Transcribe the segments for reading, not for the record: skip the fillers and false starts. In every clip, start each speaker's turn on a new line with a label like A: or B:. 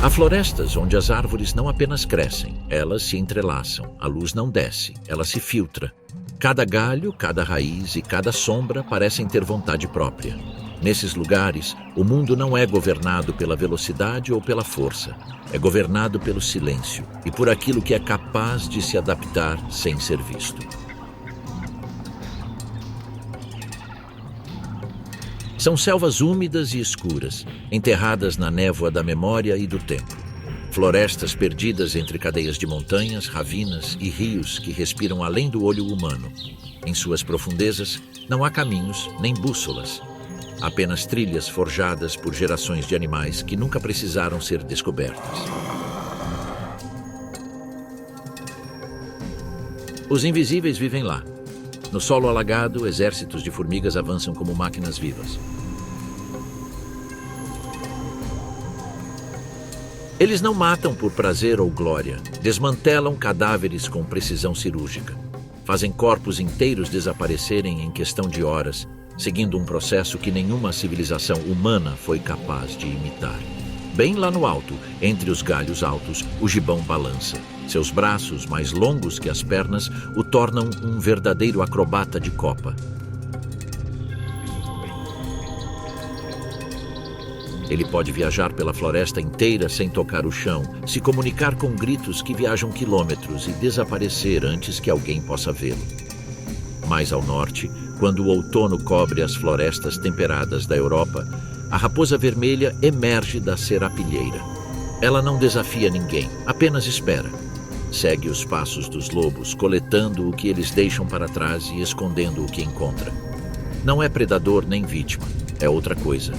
A: Há florestas onde as árvores não apenas crescem, elas se entrelaçam, a luz não desce, ela se filtra. Cada galho, cada raiz e cada sombra parecem ter vontade própria. Nesses lugares, o mundo não é governado pela velocidade ou pela força. É governado pelo silêncio e por aquilo que é capaz de se adaptar sem ser visto. São selvas úmidas e escuras, enterradas na névoa da memória e do tempo. Florestas perdidas entre cadeias de montanhas, ravinas e rios que respiram além do olho humano. Em suas profundezas, não há caminhos nem bússolas. Apenas trilhas forjadas por gerações de animais que nunca precisaram ser descobertas. Os invisíveis vivem lá. No solo alagado, exércitos de formigas avançam como máquinas vivas. Eles não matam por prazer ou glória, desmantelam cadáveres com precisão cirúrgica. Fazem corpos inteiros desaparecerem em questão de horas, seguindo um processo que nenhuma civilização humana foi capaz de imitar. Bem lá no alto, entre os galhos altos, o gibão balança. Seus braços, mais longos que as pernas, o tornam um verdadeiro acrobata de copa. Ele pode viajar pela floresta inteira sem tocar o chão, se comunicar com gritos que viajam quilômetros e desaparecer antes que alguém possa vê-lo. Mais ao norte, quando o outono cobre as florestas temperadas da Europa, a raposa vermelha emerge da serapilheira. Ela não desafia ninguém, apenas espera. Segue os passos dos lobos, coletando o que eles deixam para trás e escondendo o que encontra. Não é predador nem vítima, é outra coisa.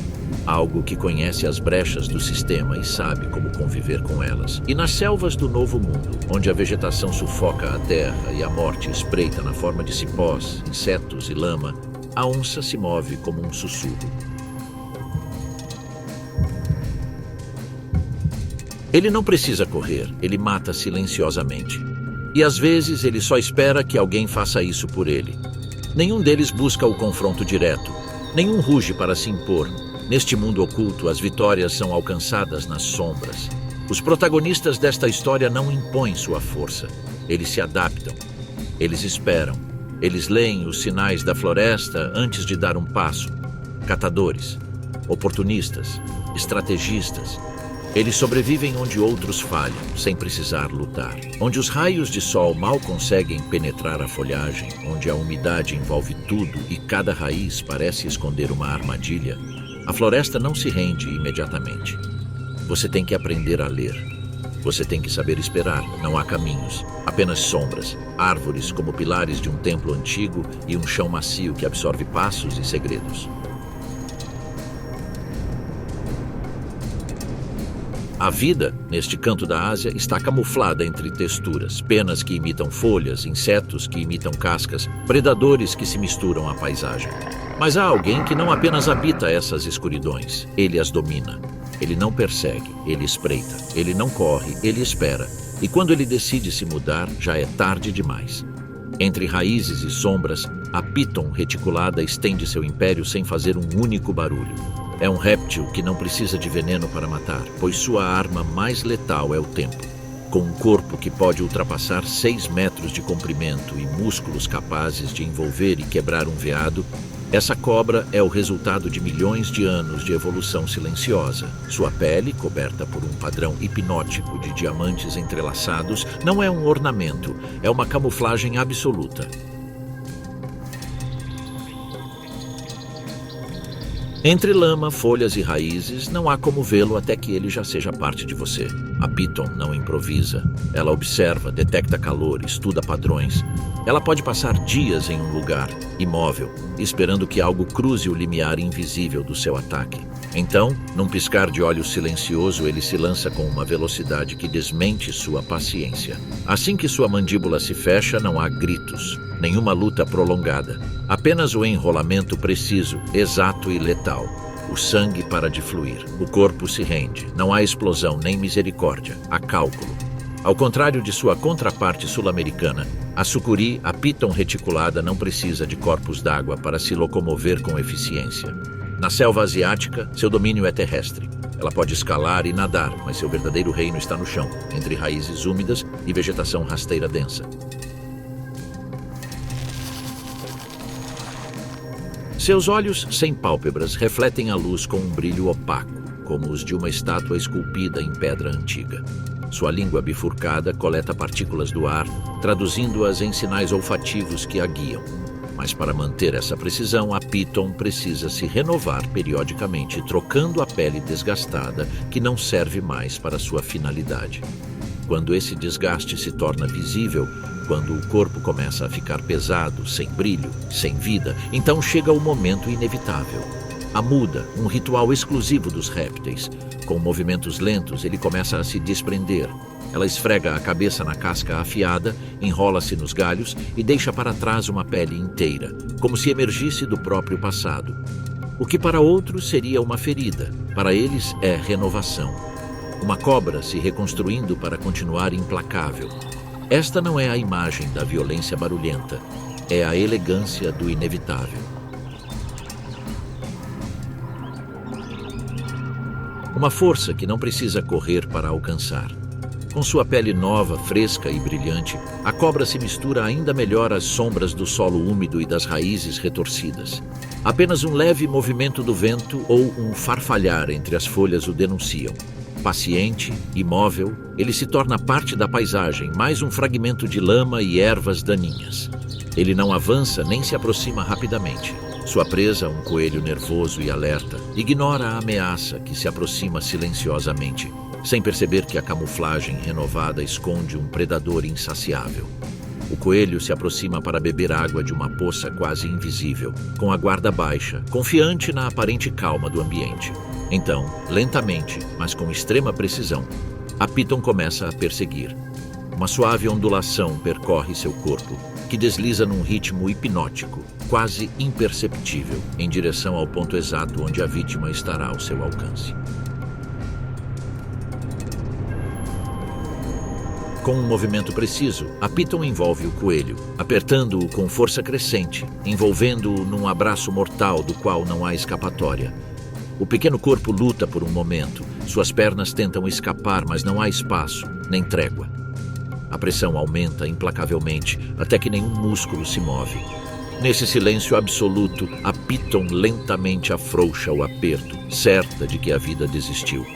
A: Algo que conhece as brechas do sistema e sabe como conviver com elas. E nas selvas do Novo Mundo, onde a vegetação sufoca a terra e a morte espreita na forma de cipós, insetos e lama, a onça se move como um sussurro. Ele não precisa correr, ele mata silenciosamente. E às vezes ele só espera que alguém faça isso por ele. Nenhum deles busca o confronto direto. Nenhum ruge para se impor. Neste mundo oculto, as vitórias são alcançadas nas sombras. Os protagonistas desta história não impõem sua força. Eles se adaptam. Eles esperam. Eles leem os sinais da floresta antes de dar um passo. Catadores, oportunistas, estrategistas. Eles sobrevivem onde outros falham, sem precisar lutar. Onde os raios de sol mal conseguem penetrar a folhagem, onde a umidade envolve tudo e cada raiz parece esconder uma armadilha, a floresta não se rende imediatamente. Você tem que aprender a ler. Você tem que saber esperar. Não há caminhos, apenas sombras, árvores como pilares de um templo antigo e um chão macio que absorve passos e segredos. A vida, neste canto da Ásia, está camuflada entre texturas, penas que imitam folhas, insetos que imitam cascas, predadores que se misturam à paisagem. Mas há alguém que não apenas habita essas escuridões, ele as domina. Ele não persegue, ele espreita, ele não corre, ele espera. E quando ele decide se mudar, já é tarde demais. Entre raízes e sombras, a Piton reticulada estende seu império sem fazer um único barulho. É um réptil que não precisa de veneno para matar, pois sua arma mais letal é o tempo. Com um corpo que pode ultrapassar 6 metros de comprimento e músculos capazes de envolver e quebrar um veado, essa cobra é o resultado de milhões de anos de evolução silenciosa. Sua pele, coberta por um padrão hipnótico de diamantes entrelaçados, não é um ornamento, é uma camuflagem absoluta. Entre lama, folhas e raízes, não há como vê-lo até que ele já seja parte de você. A Piton não improvisa. Ela observa, detecta calor, estuda padrões. Ela pode passar dias em um lugar, imóvel, esperando que algo cruze o limiar invisível do seu ataque. Então, num piscar de olhos silencioso, ele se lança com uma velocidade que desmente sua paciência. Assim que sua mandíbula se fecha, não há gritos, nenhuma luta prolongada. Apenas o enrolamento preciso, exato e letal. O sangue para de fluir. O corpo se rende. Não há explosão nem misericórdia. Há cálculo. Ao contrário de sua contraparte sul-americana, a sucuri, a Piton reticulada, não precisa de corpos d'água para se locomover com eficiência. Na selva asiática, seu domínio é terrestre. Ela pode escalar e nadar, mas seu verdadeiro reino está no chão, entre raízes úmidas e vegetação rasteira densa. Seus olhos, sem pálpebras, refletem a luz com um brilho opaco, como os de uma estátua esculpida em pedra antiga. Sua língua bifurcada coleta partículas do ar, traduzindo-as em sinais olfativos que a guiam. Mas para manter essa precisão, a Piton precisa se renovar periodicamente, trocando a pele desgastada que não serve mais para sua finalidade. Quando esse desgaste se torna visível, quando o corpo começa a ficar pesado, sem brilho, sem vida, então chega o momento inevitável. A muda, um ritual exclusivo dos répteis. Com movimentos lentos, ele começa a se desprender. Ela esfrega a cabeça na casca afiada, enrola-se nos galhos e deixa para trás uma pele inteira, como se emergisse do próprio passado. O que para outros seria uma ferida, para eles é renovação. Uma cobra se reconstruindo para continuar implacável. Esta não é a imagem da violência barulhenta, é a elegância do inevitável. Uma força que não precisa correr para alcançar. Com sua pele nova, fresca e brilhante, a cobra se mistura ainda melhor às sombras do solo úmido e das raízes retorcidas. Apenas um leve movimento do vento ou um farfalhar entre as folhas o denunciam. Paciente, imóvel, ele se torna parte da paisagem, mais um fragmento de lama e ervas daninhas. Ele não avança nem se aproxima rapidamente. Sua presa, um coelho nervoso e alerta, ignora a ameaça que se aproxima silenciosamente, sem perceber que a camuflagem renovada esconde um predador insaciável. O coelho se aproxima para beber água de uma poça quase invisível, com a guarda baixa, confiante na aparente calma do ambiente. Então, lentamente, mas com extrema precisão, a Piton começa a perseguir. Uma suave ondulação percorre seu corpo, que desliza num ritmo hipnótico, quase imperceptível, em direção ao ponto exato onde a vítima estará ao seu alcance. Com um movimento preciso, a Piton envolve o coelho, apertando-o com força crescente, envolvendo-o num abraço mortal do qual não há escapatória. O pequeno corpo luta por um momento, suas pernas tentam escapar, mas não há espaço, nem trégua. A pressão aumenta implacavelmente, até que nenhum músculo se move. Nesse silêncio absoluto, a Piton lentamente afrouxa o aperto, certa de que a vida desistiu.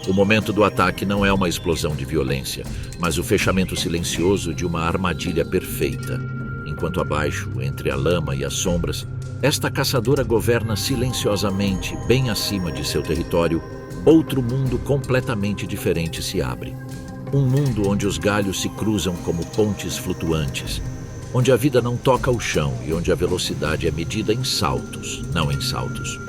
A: O momento do ataque não é uma explosão de violência, mas o fechamento silencioso de uma armadilha perfeita. Enquanto abaixo, entre a lama e as sombras, esta caçadora governa silenciosamente, bem acima de seu território, outro mundo completamente diferente se abre. Um mundo onde os galhos se cruzam como pontes flutuantes, onde a vida não toca o chão e onde a velocidade é medida em saltos, não em saltos.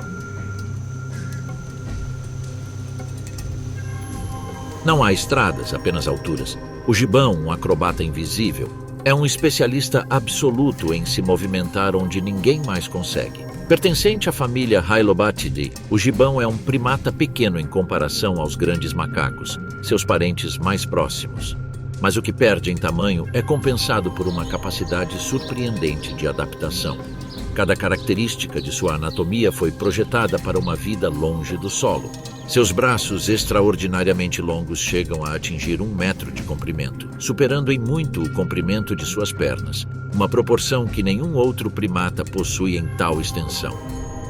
A: Não há estradas, apenas alturas. O gibão, um acrobata invisível, é um especialista absoluto em se movimentar onde ninguém mais consegue. Pertencente à família Hylobatidae, o gibão é um primata pequeno em comparação aos grandes macacos, seus parentes mais próximos. Mas o que perde em tamanho é compensado por uma capacidade surpreendente de adaptação. Cada característica de sua anatomia foi projetada para uma vida longe do solo. Seus braços extraordinariamente longos chegam a atingir 1 metro de comprimento, superando em muito o comprimento de suas pernas, uma proporção que nenhum outro primata possui em tal extensão.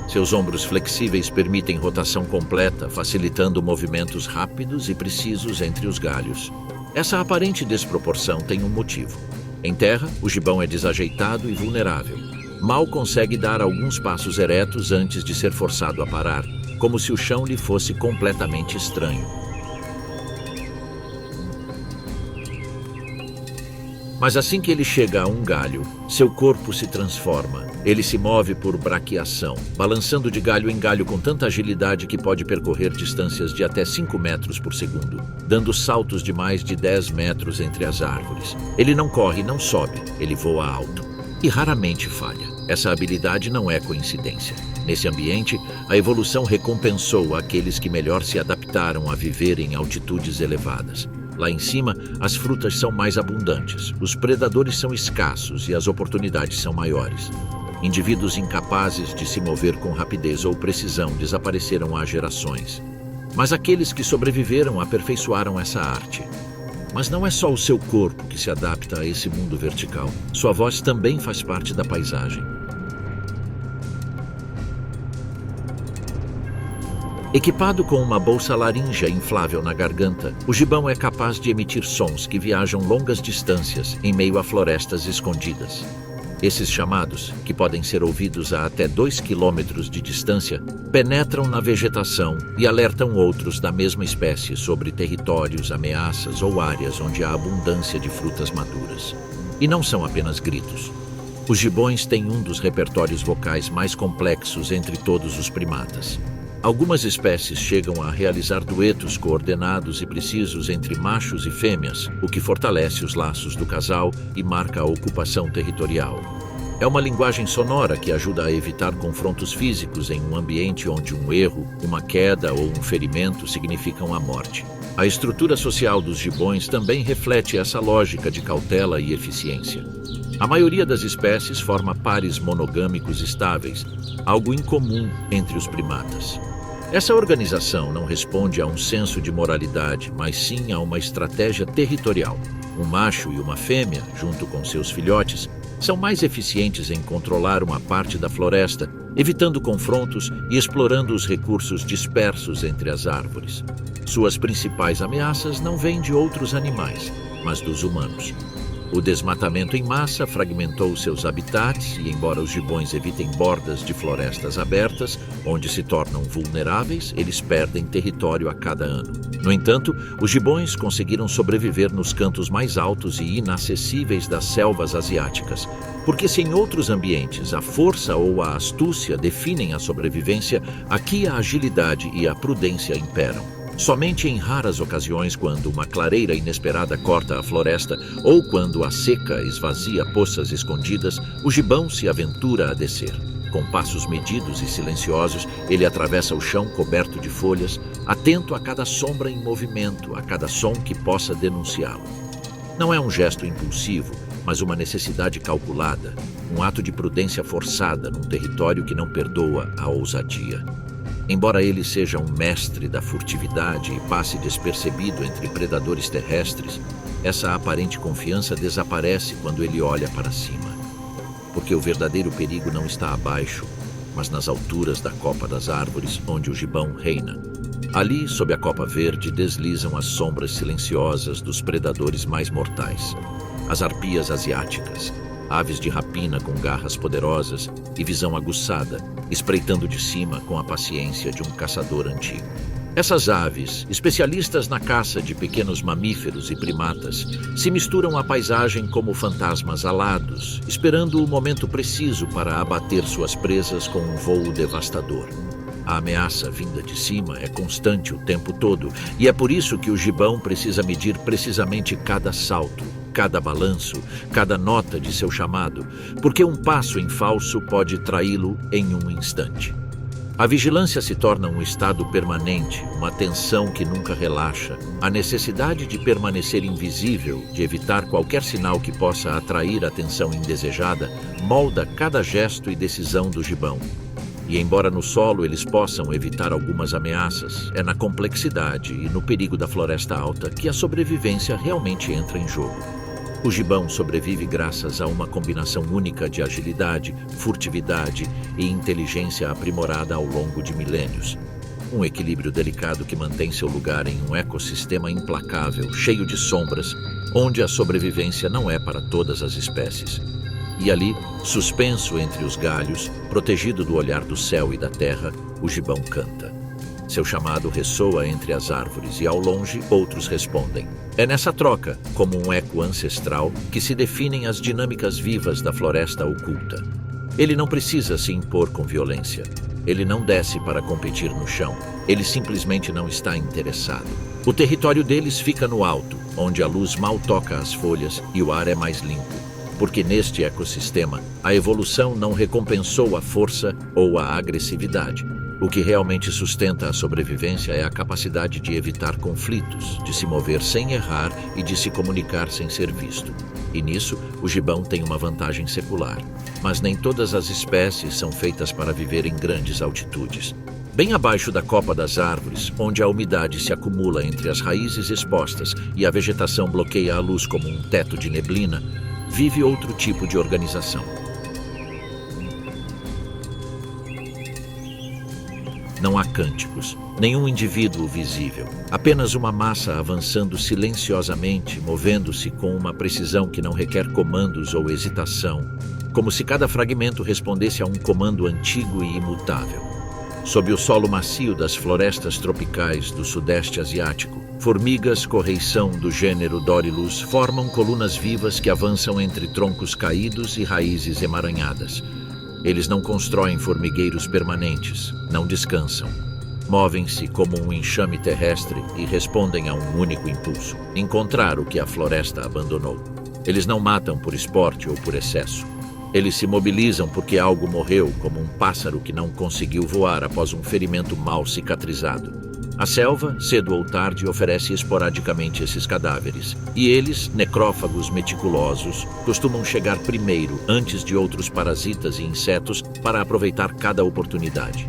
A: Seus ombros flexíveis permitem rotação completa, facilitando movimentos rápidos e precisos entre os galhos. Essa aparente desproporção tem um motivo. Em terra, o gibão é desajeitado e vulnerável. Mal consegue dar alguns passos eretos antes de ser forçado a parar, como se o chão lhe fosse completamente estranho. Mas assim que ele chega a um galho, seu corpo se transforma. Ele se move por braquiação, balançando de galho em galho com tanta agilidade que pode percorrer distâncias de até 5 metros por segundo, dando saltos de mais de 10 metros entre as árvores. Ele não corre, não sobe, ele voa alto. E raramente falha. Essa habilidade não é coincidência. Nesse ambiente, a evolução recompensou aqueles que melhor se adaptaram a viver em altitudes elevadas. Lá em cima, as frutas são mais abundantes, os predadores são escassos e as oportunidades são maiores. Indivíduos incapazes de se mover com rapidez ou precisão desapareceram há gerações. Mas aqueles que sobreviveram aperfeiçoaram essa arte. Mas não é só o seu corpo que se adapta a esse mundo vertical. Sua voz também faz parte da paisagem. Equipado com uma bolsa laríngea inflável na garganta, o gibão é capaz de emitir sons que viajam longas distâncias em meio a florestas escondidas. Esses chamados, que podem ser ouvidos a até 2 quilômetros de distância, penetram na vegetação e alertam outros da mesma espécie sobre territórios, ameaças ou áreas onde há abundância de frutas maduras. E não são apenas gritos. Os gibões têm um dos repertórios vocais mais complexos entre todos os primatas. Algumas espécies chegam a realizar duetos coordenados e precisos entre machos e fêmeas, o que fortalece os laços do casal e marca a ocupação territorial. É uma linguagem sonora que ajuda a evitar confrontos físicos em um ambiente onde um erro, uma queda ou um ferimento significam a morte. A estrutura social dos gibões também reflete essa lógica de cautela e eficiência. A maioria das espécies forma pares monogâmicos estáveis, algo incomum entre os primatas. Essa organização não responde a um senso de moralidade, mas sim a uma estratégia territorial. Um macho e uma fêmea, junto com seus filhotes, são mais eficientes em controlar uma parte da floresta, evitando confrontos e explorando os recursos dispersos entre as árvores. Suas principais ameaças não vêm de outros animais, mas dos humanos. O desmatamento em massa fragmentou seus habitats e, embora os gibões evitem bordas de florestas abertas, onde se tornam vulneráveis, eles perdem território a cada ano. No entanto, os gibões conseguiram sobreviver nos cantos mais altos e inacessíveis das selvas asiáticas, porque se em outros ambientes a força ou a astúcia definem a sobrevivência, aqui a agilidade e a prudência imperam. Somente em raras ocasiões, quando uma clareira inesperada corta a floresta ou quando a seca esvazia poças escondidas, o gibão se aventura a descer. Com passos medidos e silenciosos, ele atravessa o chão coberto de folhas, atento a cada sombra em movimento, a cada som que possa denunciá-lo. Não é um gesto impulsivo, mas uma necessidade calculada, um ato de prudência forçada num território que não perdoa a ousadia. Embora ele seja um mestre da furtividade e passe despercebido entre predadores terrestres, essa aparente confiança desaparece quando ele olha para cima. Porque o verdadeiro perigo não está abaixo, mas nas alturas da copa das árvores onde o gibão reina. Ali, sob a copa verde, deslizam as sombras silenciosas dos predadores mais mortais. As arpias asiáticas, aves de rapina com garras poderosas e visão aguçada, espreitando de cima com a paciência de um caçador antigo. Essas aves, especialistas na caça de pequenos mamíferos e primatas, se misturam à paisagem como fantasmas alados, esperando o momento preciso para abater suas presas com um voo devastador. A ameaça vinda de cima é constante o tempo todo, e é por isso que o gibão precisa medir precisamente cada salto, cada balanço, cada nota de seu chamado, porque um passo em falso pode traí-lo em um instante. A vigilância se torna um estado permanente, uma tensão que nunca relaxa. A necessidade de permanecer invisível, de evitar qualquer sinal que possa atrair atenção indesejada, molda cada gesto e decisão do gibão. E embora no solo eles possam evitar algumas ameaças, é na complexidade e no perigo da floresta alta que a sobrevivência realmente entra em jogo. O gibão sobrevive graças a uma combinação única de agilidade, furtividade e inteligência aprimorada ao longo de milênios. Um equilíbrio delicado que mantém seu lugar em um ecossistema implacável, cheio de sombras, onde a sobrevivência não é para todas as espécies. E ali, suspenso entre os galhos, protegido do olhar do céu e da terra, o gibão canta. Seu chamado ressoa entre as árvores e, ao longe, outros respondem. É nessa troca, como um eco ancestral, que se definem as dinâmicas vivas da floresta oculta. Ele não precisa se impor com violência. Ele não desce para competir no chão. Ele simplesmente não está interessado. O território deles fica no alto, onde a luz mal toca as folhas e o ar é mais limpo. Porque neste ecossistema, a evolução não recompensou a força ou a agressividade. O que realmente sustenta a sobrevivência é a capacidade de evitar conflitos, de se mover sem errar e de se comunicar sem ser visto. E nisso, o gibão tem uma vantagem secular. Mas nem todas as espécies são feitas para viver em grandes altitudes. Bem abaixo da copa das árvores, onde a umidade se acumula entre as raízes expostas e a vegetação bloqueia a luz como um teto de neblina, vive outro tipo de organização. Não há cânticos, nenhum indivíduo visível, apenas uma massa avançando silenciosamente, movendo-se com uma precisão que não requer comandos ou hesitação, como se cada fragmento respondesse a um comando antigo e imutável. Sob o solo macio das florestas tropicais do Sudeste Asiático, formigas correição do gênero Dorilus formam colunas vivas que avançam entre troncos caídos e raízes emaranhadas. Eles não constroem formigueiros permanentes, não descansam. Movem-se como um enxame terrestre e respondem a um único impulso: encontrar o que a floresta abandonou. Eles não matam por esporte ou por excesso. Eles se mobilizam porque algo morreu, como um pássaro que não conseguiu voar após um ferimento mal cicatrizado. A selva, cedo ou tarde, oferece esporadicamente esses cadáveres, e eles, necrófagos meticulosos, costumam chegar primeiro, antes de outros parasitas e insetos, para aproveitar cada oportunidade.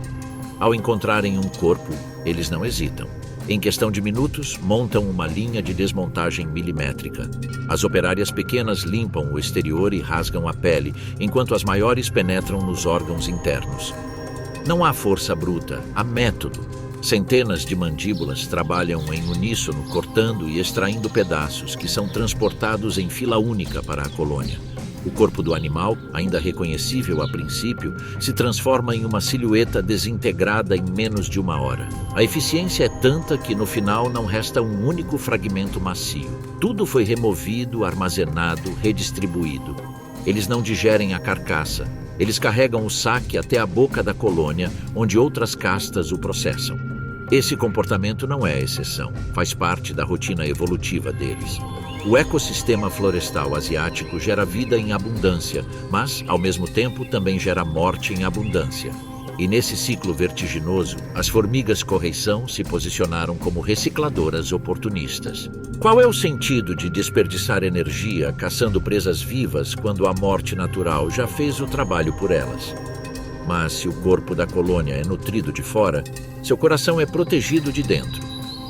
A: Ao encontrarem um corpo, eles não hesitam. Em questão de minutos, montam uma linha de desmontagem milimétrica. As operárias pequenas limpam o exterior e rasgam a pele, enquanto as maiores penetram nos órgãos internos. Não há força bruta, há método. Centenas de mandíbulas trabalham em uníssono, cortando e extraindo pedaços que são transportados em fila única para a colônia. O corpo do animal, ainda reconhecível a princípio, se transforma em uma silhueta desintegrada em menos de uma hora. A eficiência é tanta que no final não resta um único fragmento macio. Tudo foi removido, armazenado, redistribuído. Eles não digerem a carcaça. Eles carregam o saque até a boca da colônia, onde outras castas o processam. Esse comportamento não é exceção, faz parte da rotina evolutiva deles. O ecossistema florestal asiático gera vida em abundância, mas, ao mesmo tempo, também gera morte em abundância. E nesse ciclo vertiginoso, as formigas correição se posicionaram como recicladoras oportunistas. Qual é o sentido de desperdiçar energia caçando presas vivas quando a morte natural já fez o trabalho por elas? Mas se o corpo da colônia é nutrido de fora, seu coração é protegido de dentro.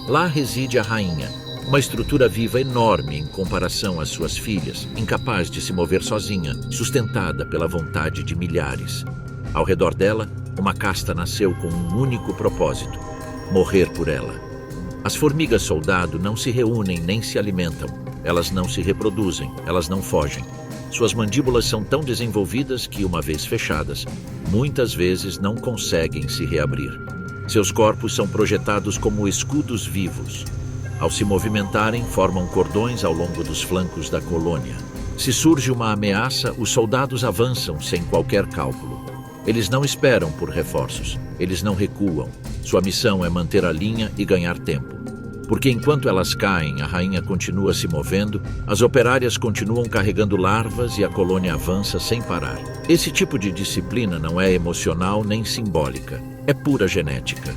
A: Lá reside a rainha, uma estrutura viva enorme em comparação às suas filhas, incapaz de se mover sozinha, sustentada pela vontade de milhares. Ao redor dela, uma casta nasceu com um único propósito: morrer por ela. As formigas soldado não se reúnem nem se alimentam. Elas não se reproduzem, elas não fogem. Suas mandíbulas são tão desenvolvidas que, uma vez fechadas, muitas vezes não conseguem se reabrir. Seus corpos são projetados como escudos vivos. Ao se movimentarem, formam cordões ao longo dos flancos da colônia. Se surge uma ameaça, os soldados avançam sem qualquer cálculo. Eles não esperam por reforços, eles não recuam. Sua missão é manter a linha e ganhar tempo. Porque enquanto elas caem, a rainha continua se movendo, as operárias continuam carregando larvas e a colônia avança sem parar. Esse tipo de disciplina não é emocional nem simbólica, é pura genética.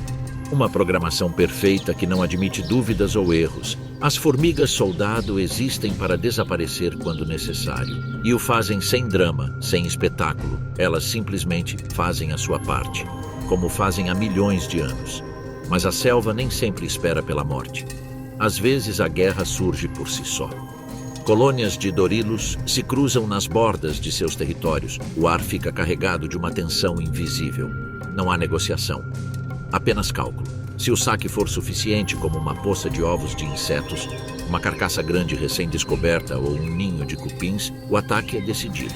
A: Uma programação perfeita que não admite dúvidas ou erros. As formigas soldado existem para desaparecer quando necessário. E o fazem sem drama, sem espetáculo. Elas simplesmente fazem a sua parte, como fazem há milhões de anos. Mas a selva nem sempre espera pela morte. Às vezes a guerra surge por si só. Colônias de Dorilus se cruzam nas bordas de seus territórios. O ar fica carregado de uma tensão invisível. Não há negociação. Apenas cálculo. Se o saque for suficiente, como uma poça de ovos de insetos, uma carcaça grande recém-descoberta ou um ninho de cupins, o ataque é decidido.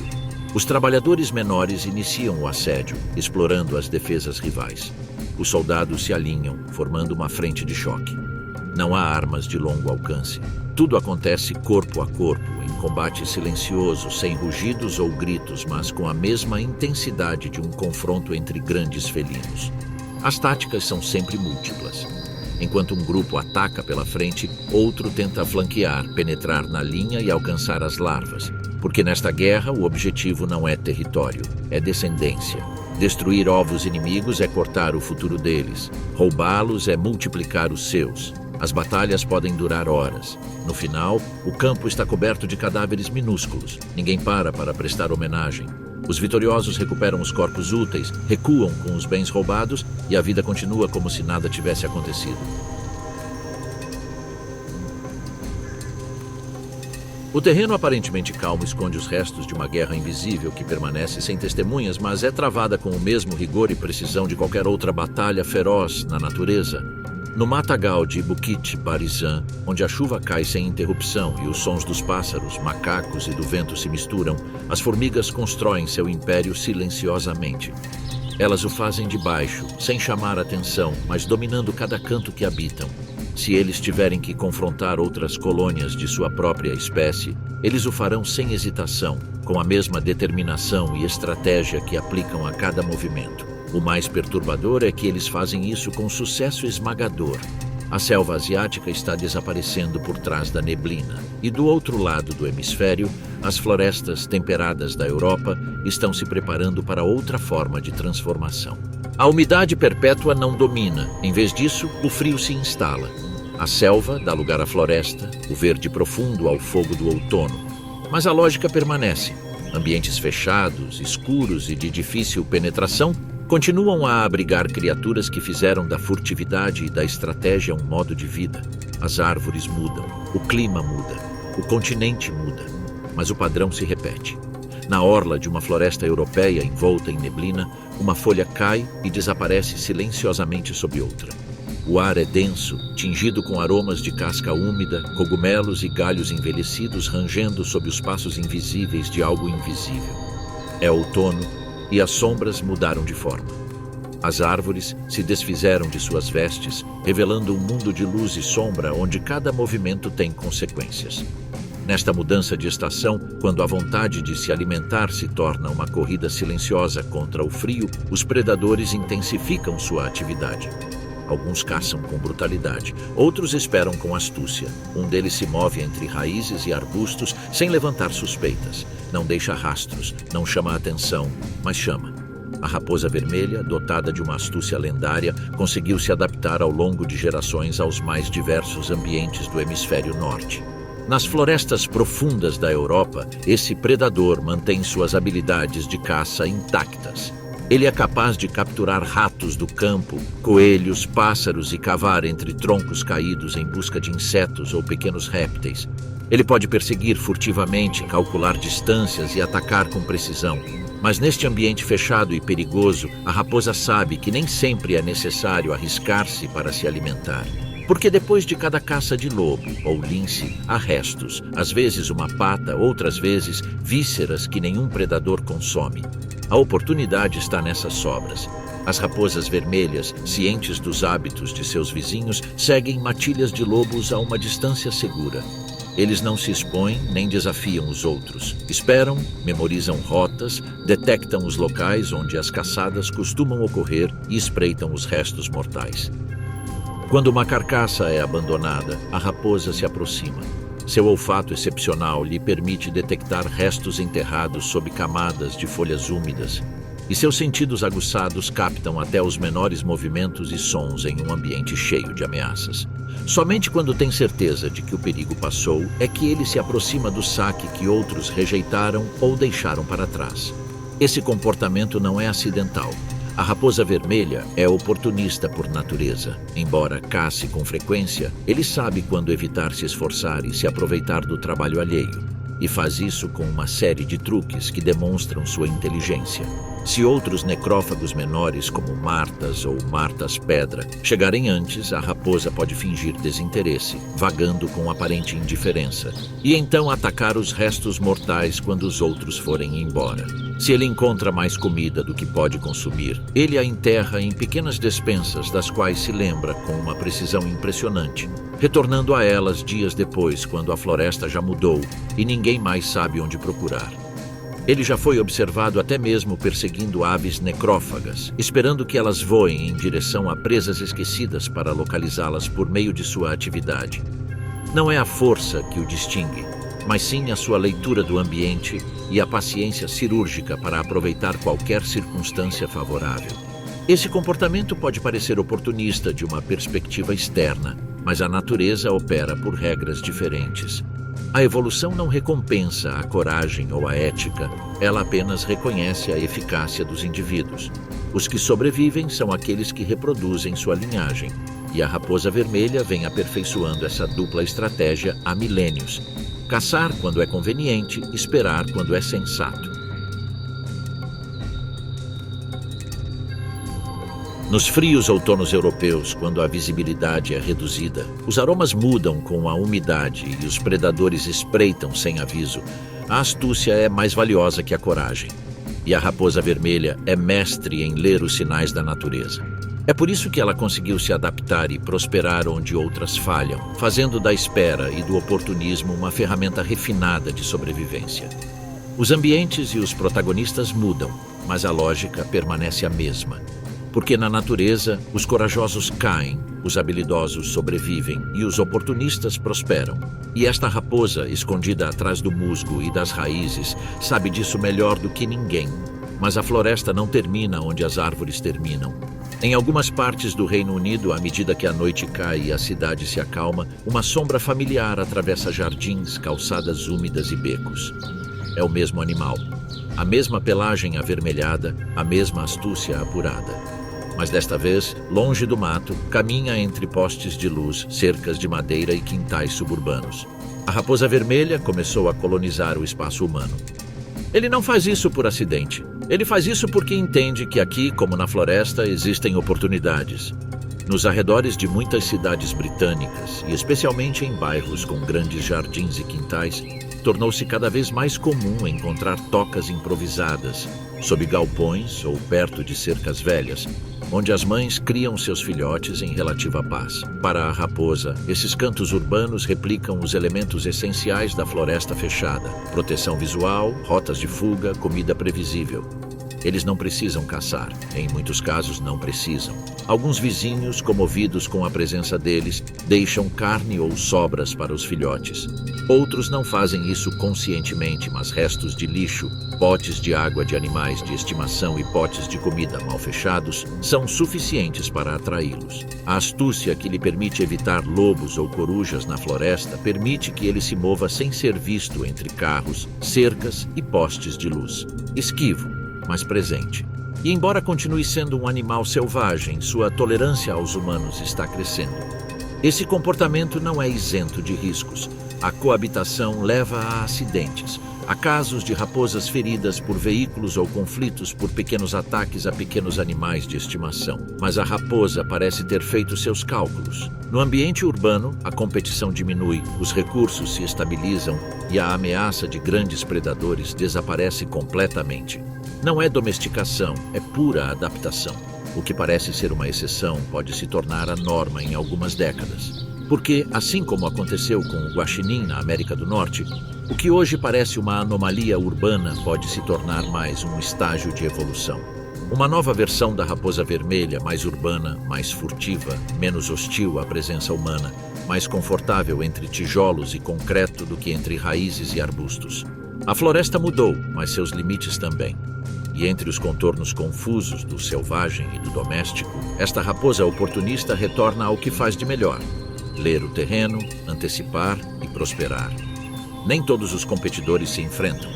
A: Os trabalhadores menores iniciam o assédio, explorando as defesas rivais. Os soldados se alinham, formando uma frente de choque. Não há armas de longo alcance. Tudo acontece corpo a corpo, em combate silencioso, sem rugidos ou gritos, mas com a mesma intensidade de um confronto entre grandes felinos. As táticas são sempre múltiplas. Enquanto um grupo ataca pela frente, outro tenta flanquear, penetrar na linha e alcançar as larvas. Porque nesta guerra o objetivo não é território, é descendência. Destruir ovos inimigos é cortar o futuro deles. Roubá-los é multiplicar os seus. As batalhas podem durar horas. No final, o campo está coberto de cadáveres minúsculos. Ninguém para prestar homenagem. Os vitoriosos recuperam os corpos úteis, recuam com os bens roubados e a vida continua como se nada tivesse acontecido. O terreno aparentemente calmo esconde os restos de uma guerra invisível que permanece sem testemunhas, mas é travada com o mesmo rigor e precisão de qualquer outra batalha feroz na natureza. No matagal de Bukit Barisan, onde a chuva cai sem interrupção e os sons dos pássaros, macacos e do vento se misturam, as formigas constroem seu império silenciosamente. Elas o fazem de baixo, sem chamar atenção, mas dominando cada canto que habitam. Se eles tiverem que confrontar outras colônias de sua própria espécie, eles o farão sem hesitação, com a mesma determinação e estratégia que aplicam a cada movimento. O mais perturbador é que eles fazem isso com sucesso esmagador. A selva asiática está desaparecendo por trás da neblina, e do outro lado do hemisfério, as florestas temperadas da Europa estão se preparando para outra forma de transformação. A umidade perpétua não domina, em vez disso, o frio se instala. A selva dá lugar à floresta, o verde profundo ao fogo do outono. Mas a lógica permanece. Ambientes fechados, escuros e de difícil penetração continuam a abrigar criaturas que fizeram da furtividade e da estratégia um modo de vida. As árvores mudam, o clima muda, o continente muda, mas o padrão se repete. Na orla de uma floresta europeia envolta em neblina, uma folha cai e desaparece silenciosamente sob outra. O ar é denso, tingido com aromas de casca úmida, cogumelos e galhos envelhecidos rangendo sob os passos invisíveis de algo invisível. É outono e as sombras mudaram de forma. As árvores se desfizeram de suas vestes, revelando um mundo de luz e sombra onde cada movimento tem consequências. Nesta mudança de estação, quando a vontade de se alimentar se torna uma corrida silenciosa contra o frio, os predadores intensificam sua atividade. Alguns caçam com brutalidade, outros esperam com astúcia. Um deles se move entre raízes e arbustos sem levantar suspeitas. Não deixa rastros, não chama a atenção, mas chama. A raposa vermelha, dotada de uma astúcia lendária, conseguiu se adaptar ao longo de gerações aos mais diversos ambientes do hemisfério norte. Nas florestas profundas da Europa, esse predador mantém suas habilidades de caça intactas. Ele é capaz de capturar ratos do campo, coelhos, pássaros e cavar entre troncos caídos em busca de insetos ou pequenos répteis. Ele pode perseguir furtivamente, calcular distâncias e atacar com precisão. Mas neste ambiente fechado e perigoso, a raposa sabe que nem sempre é necessário arriscar-se para se alimentar. Porque depois de cada caça de lobo ou lince, há restos, às vezes uma pata, outras vezes vísceras que nenhum predador consome. A oportunidade está nessas sobras. As raposas vermelhas, cientes dos hábitos de seus vizinhos, seguem matilhas de lobos a uma distância segura. Eles não se expõem nem desafiam os outros. Esperam, memorizam rotas, detectam os locais onde as caçadas costumam ocorrer e espreitam os restos mortais. Quando uma carcaça é abandonada, a raposa se aproxima. Seu olfato excepcional lhe permite detectar restos enterrados sob camadas de folhas úmidas, e seus sentidos aguçados captam até os menores movimentos e sons em um ambiente cheio de ameaças. Somente quando tem certeza de que o perigo passou é que ele se aproxima do saque que outros rejeitaram ou deixaram para trás. Esse comportamento não é acidental. A raposa vermelha é oportunista por natureza. Embora cace com frequência, ele sabe quando evitar se esforçar e se aproveitar do trabalho alheio. E faz isso com uma série de truques que demonstram sua inteligência. Se outros necrófagos menores, como martas ou martas-pedra, chegarem antes, a raposa pode fingir desinteresse, vagando com aparente indiferença, e então atacar os restos mortais quando os outros forem embora. Se ele encontra mais comida do que pode consumir, ele a enterra em pequenas despensas das quais se lembra com uma precisão impressionante, retornando a elas dias depois, quando a floresta já mudou e ninguém mais sabe onde procurar. Ele já foi observado até mesmo perseguindo aves necrófagas, esperando que elas voem em direção a presas esquecidas para localizá-las por meio de sua atividade. Não é a força que o distingue, mas sim a sua leitura do ambiente e a paciência cirúrgica para aproveitar qualquer circunstância favorável. Esse comportamento pode parecer oportunista de uma perspectiva externa, mas a natureza opera por regras diferentes. A evolução não recompensa a coragem ou a ética, ela apenas reconhece a eficácia dos indivíduos. Os que sobrevivem são aqueles que reproduzem sua linhagem, e a raposa vermelha vem aperfeiçoando essa dupla estratégia há milênios. Caçar quando é conveniente, esperar quando é sensato. Nos frios outonos europeus, quando a visibilidade é reduzida, os aromas mudam com a umidade e os predadores espreitam sem aviso. A astúcia é mais valiosa que a coragem. E a raposa vermelha é mestre em ler os sinais da natureza. É por isso que ela conseguiu se adaptar e prosperar onde outras falham, fazendo da espera e do oportunismo uma ferramenta refinada de sobrevivência. Os ambientes e os protagonistas mudam, mas a lógica permanece a mesma. Porque na natureza, os corajosos caem, os habilidosos sobrevivem e os oportunistas prosperam. E esta raposa, escondida atrás do musgo e das raízes, sabe disso melhor do que ninguém. Mas a floresta não termina onde as árvores terminam. Em algumas partes do Reino Unido, à medida que a noite cai e a cidade se acalma, uma sombra familiar atravessa jardins, calçadas úmidas e becos. É o mesmo animal, a mesma pelagem avermelhada, a mesma astúcia apurada. Mas desta vez, longe do mato, caminha entre postes de luz, cercas de madeira e quintais suburbanos. A raposa vermelha começou a colonizar o espaço humano. Ele não faz isso por acidente. Ele faz isso porque entende que aqui, como na floresta, existem oportunidades. Nos arredores de muitas cidades britânicas, e especialmente em bairros com grandes jardins e quintais, tornou-se cada vez mais comum encontrar tocas improvisadas, sob galpões ou perto de cercas velhas, onde as mães criam seus filhotes em relativa paz. Para a raposa, esses cantos urbanos replicam os elementos essenciais da floresta fechada: proteção visual, rotas de fuga, comida previsível. Eles não precisam caçar, em muitos casos não precisam. Alguns vizinhos, comovidos com a presença deles, deixam carne ou sobras para os filhotes. Outros não fazem isso conscientemente, mas restos de lixo, potes de água de animais de estimação e potes de comida mal fechados são suficientes para atraí-los. A astúcia que lhe permite evitar lobos ou corujas na floresta permite que ele se mova sem ser visto entre carros, cercas e postes de luz. Esquivo, mas presente. E embora continue sendo um animal selvagem, sua tolerância aos humanos está crescendo. Esse comportamento não é isento de riscos. A coabitação leva a acidentes, a casos de raposas feridas por veículos ou conflitos por pequenos ataques a pequenos animais de estimação. Mas a raposa parece ter feito seus cálculos. No ambiente urbano, a competição diminui, os recursos se estabilizam e a ameaça de grandes predadores desaparece completamente. Não é domesticação, é pura adaptação. O que parece ser uma exceção pode se tornar a norma em algumas décadas. Porque, assim como aconteceu com o guaxinim na América do Norte, o que hoje parece uma anomalia urbana pode se tornar mais um estágio de evolução. Uma nova versão da raposa vermelha, mais urbana, mais furtiva, menos hostil à presença humana, mais confortável entre tijolos e concreto do que entre raízes e arbustos. A floresta mudou, mas seus limites também. E entre os contornos confusos do selvagem e do doméstico, esta raposa oportunista retorna ao que faz de melhor: ler o terreno, antecipar e prosperar. Nem todos os competidores se enfrentam.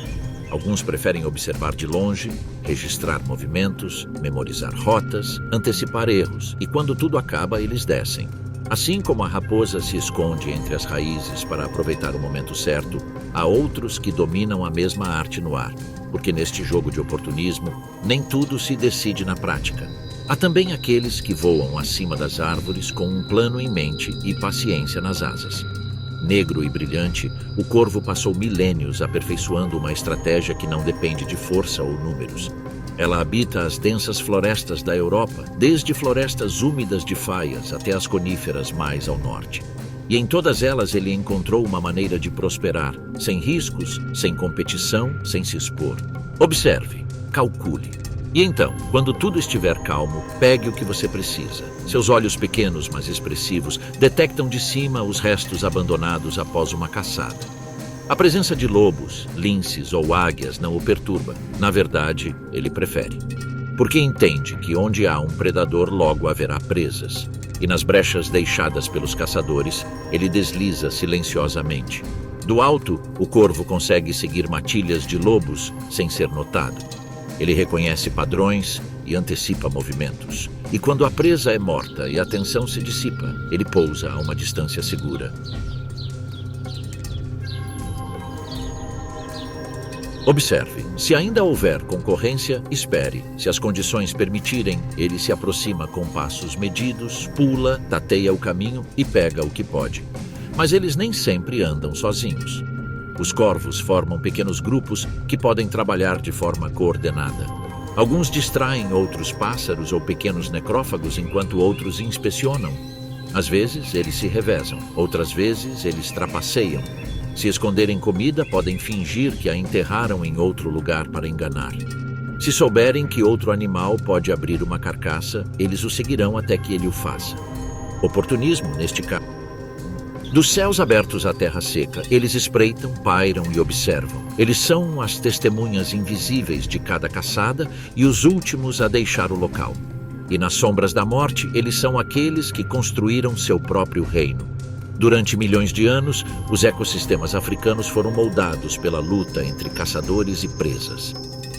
A: Alguns preferem observar de longe, registrar movimentos, memorizar rotas, antecipar erros, e quando tudo acaba, eles descem. Assim como a raposa se esconde entre as raízes para aproveitar o momento certo, há outros que dominam a mesma arte no ar, porque neste jogo de oportunismo, nem tudo se decide na prática. Há também aqueles que voam acima das árvores com um plano em mente e paciência nas asas. Negro e brilhante, o corvo passou milênios aperfeiçoando uma estratégia que não depende de força ou números. Ela habita as densas florestas da Europa, desde florestas úmidas de faias até as coníferas mais ao norte. E em todas elas ele encontrou uma maneira de prosperar, sem riscos, sem competição, sem se expor. Observe, calcule. E então, quando tudo estiver calmo, pegue o que você precisa. Seus olhos pequenos, mas expressivos, detectam de cima os restos abandonados após uma caçada. A presença de lobos, linces ou águias não o perturba. Na verdade, ele prefere. Porque entende que onde há um predador, logo haverá presas. E nas brechas deixadas pelos caçadores, ele desliza silenciosamente. Do alto, o corvo consegue seguir matilhas de lobos sem ser notado. Ele reconhece padrões e antecipa movimentos. E quando a presa é morta e a tensão se dissipa, ele pousa a uma distância segura. Observe, se ainda houver concorrência, espere. Se as condições permitirem, ele se aproxima com passos medidos, pula, tateia o caminho e pega o que pode. Mas eles nem sempre andam sozinhos. Os corvos formam pequenos grupos que podem trabalhar de forma coordenada. Alguns distraem outros pássaros ou pequenos necrófagos enquanto outros inspecionam. Às vezes, eles se revezam, outras vezes, eles trapaceiam. Se esconderem comida, podem fingir que a enterraram em outro lugar para enganar. Se souberem que outro animal pode abrir uma carcaça, eles o seguirão até que ele o faça. Oportunismo, neste caso. Dos céus abertos à terra seca, eles espreitam, pairam e observam. Eles são as testemunhas invisíveis de cada caçada e os últimos a deixar o local. E nas sombras da morte, eles são aqueles que construíram seu próprio reino. Durante milhões de anos, os ecossistemas africanos foram moldados pela luta entre caçadores e presas.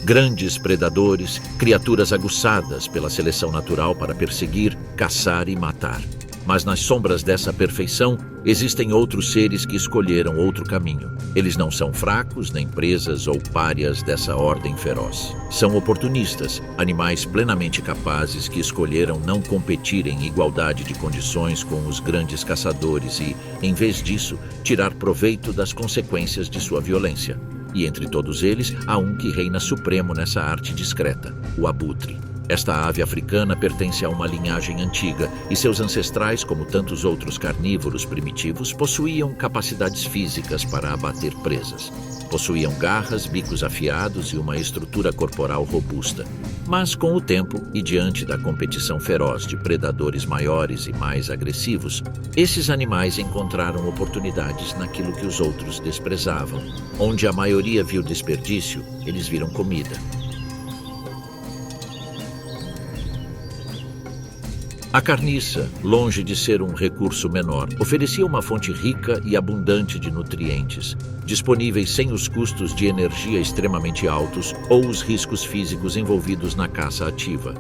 A: Grandes predadores, criaturas aguçadas pela seleção natural para perseguir, caçar e matar. Mas nas sombras dessa perfeição, existem outros seres que escolheram outro caminho. Eles não são fracos, nem presas ou párias dessa ordem feroz. São oportunistas, animais plenamente capazes que escolheram não competir em igualdade de condições com os grandes caçadores e, em vez disso, tirar proveito das consequências de sua violência. E entre todos eles, há um que reina supremo nessa arte discreta, o abutre. Esta ave africana pertence a uma linhagem antiga e seus ancestrais, como tantos outros carnívoros primitivos, possuíam capacidades físicas para abater presas. Possuíam garras, bicos afiados e uma estrutura corporal robusta. Mas, com o tempo e diante da competição feroz de predadores maiores e mais agressivos, esses animais encontraram oportunidades naquilo que os outros desprezavam. Onde a maioria viu desperdício, eles viram comida. A carniça, longe de ser um recurso menor, oferecia uma fonte rica e abundante de nutrientes, disponíveis sem os custos de energia extremamente altos ou os riscos físicos envolvidos na caça ativa.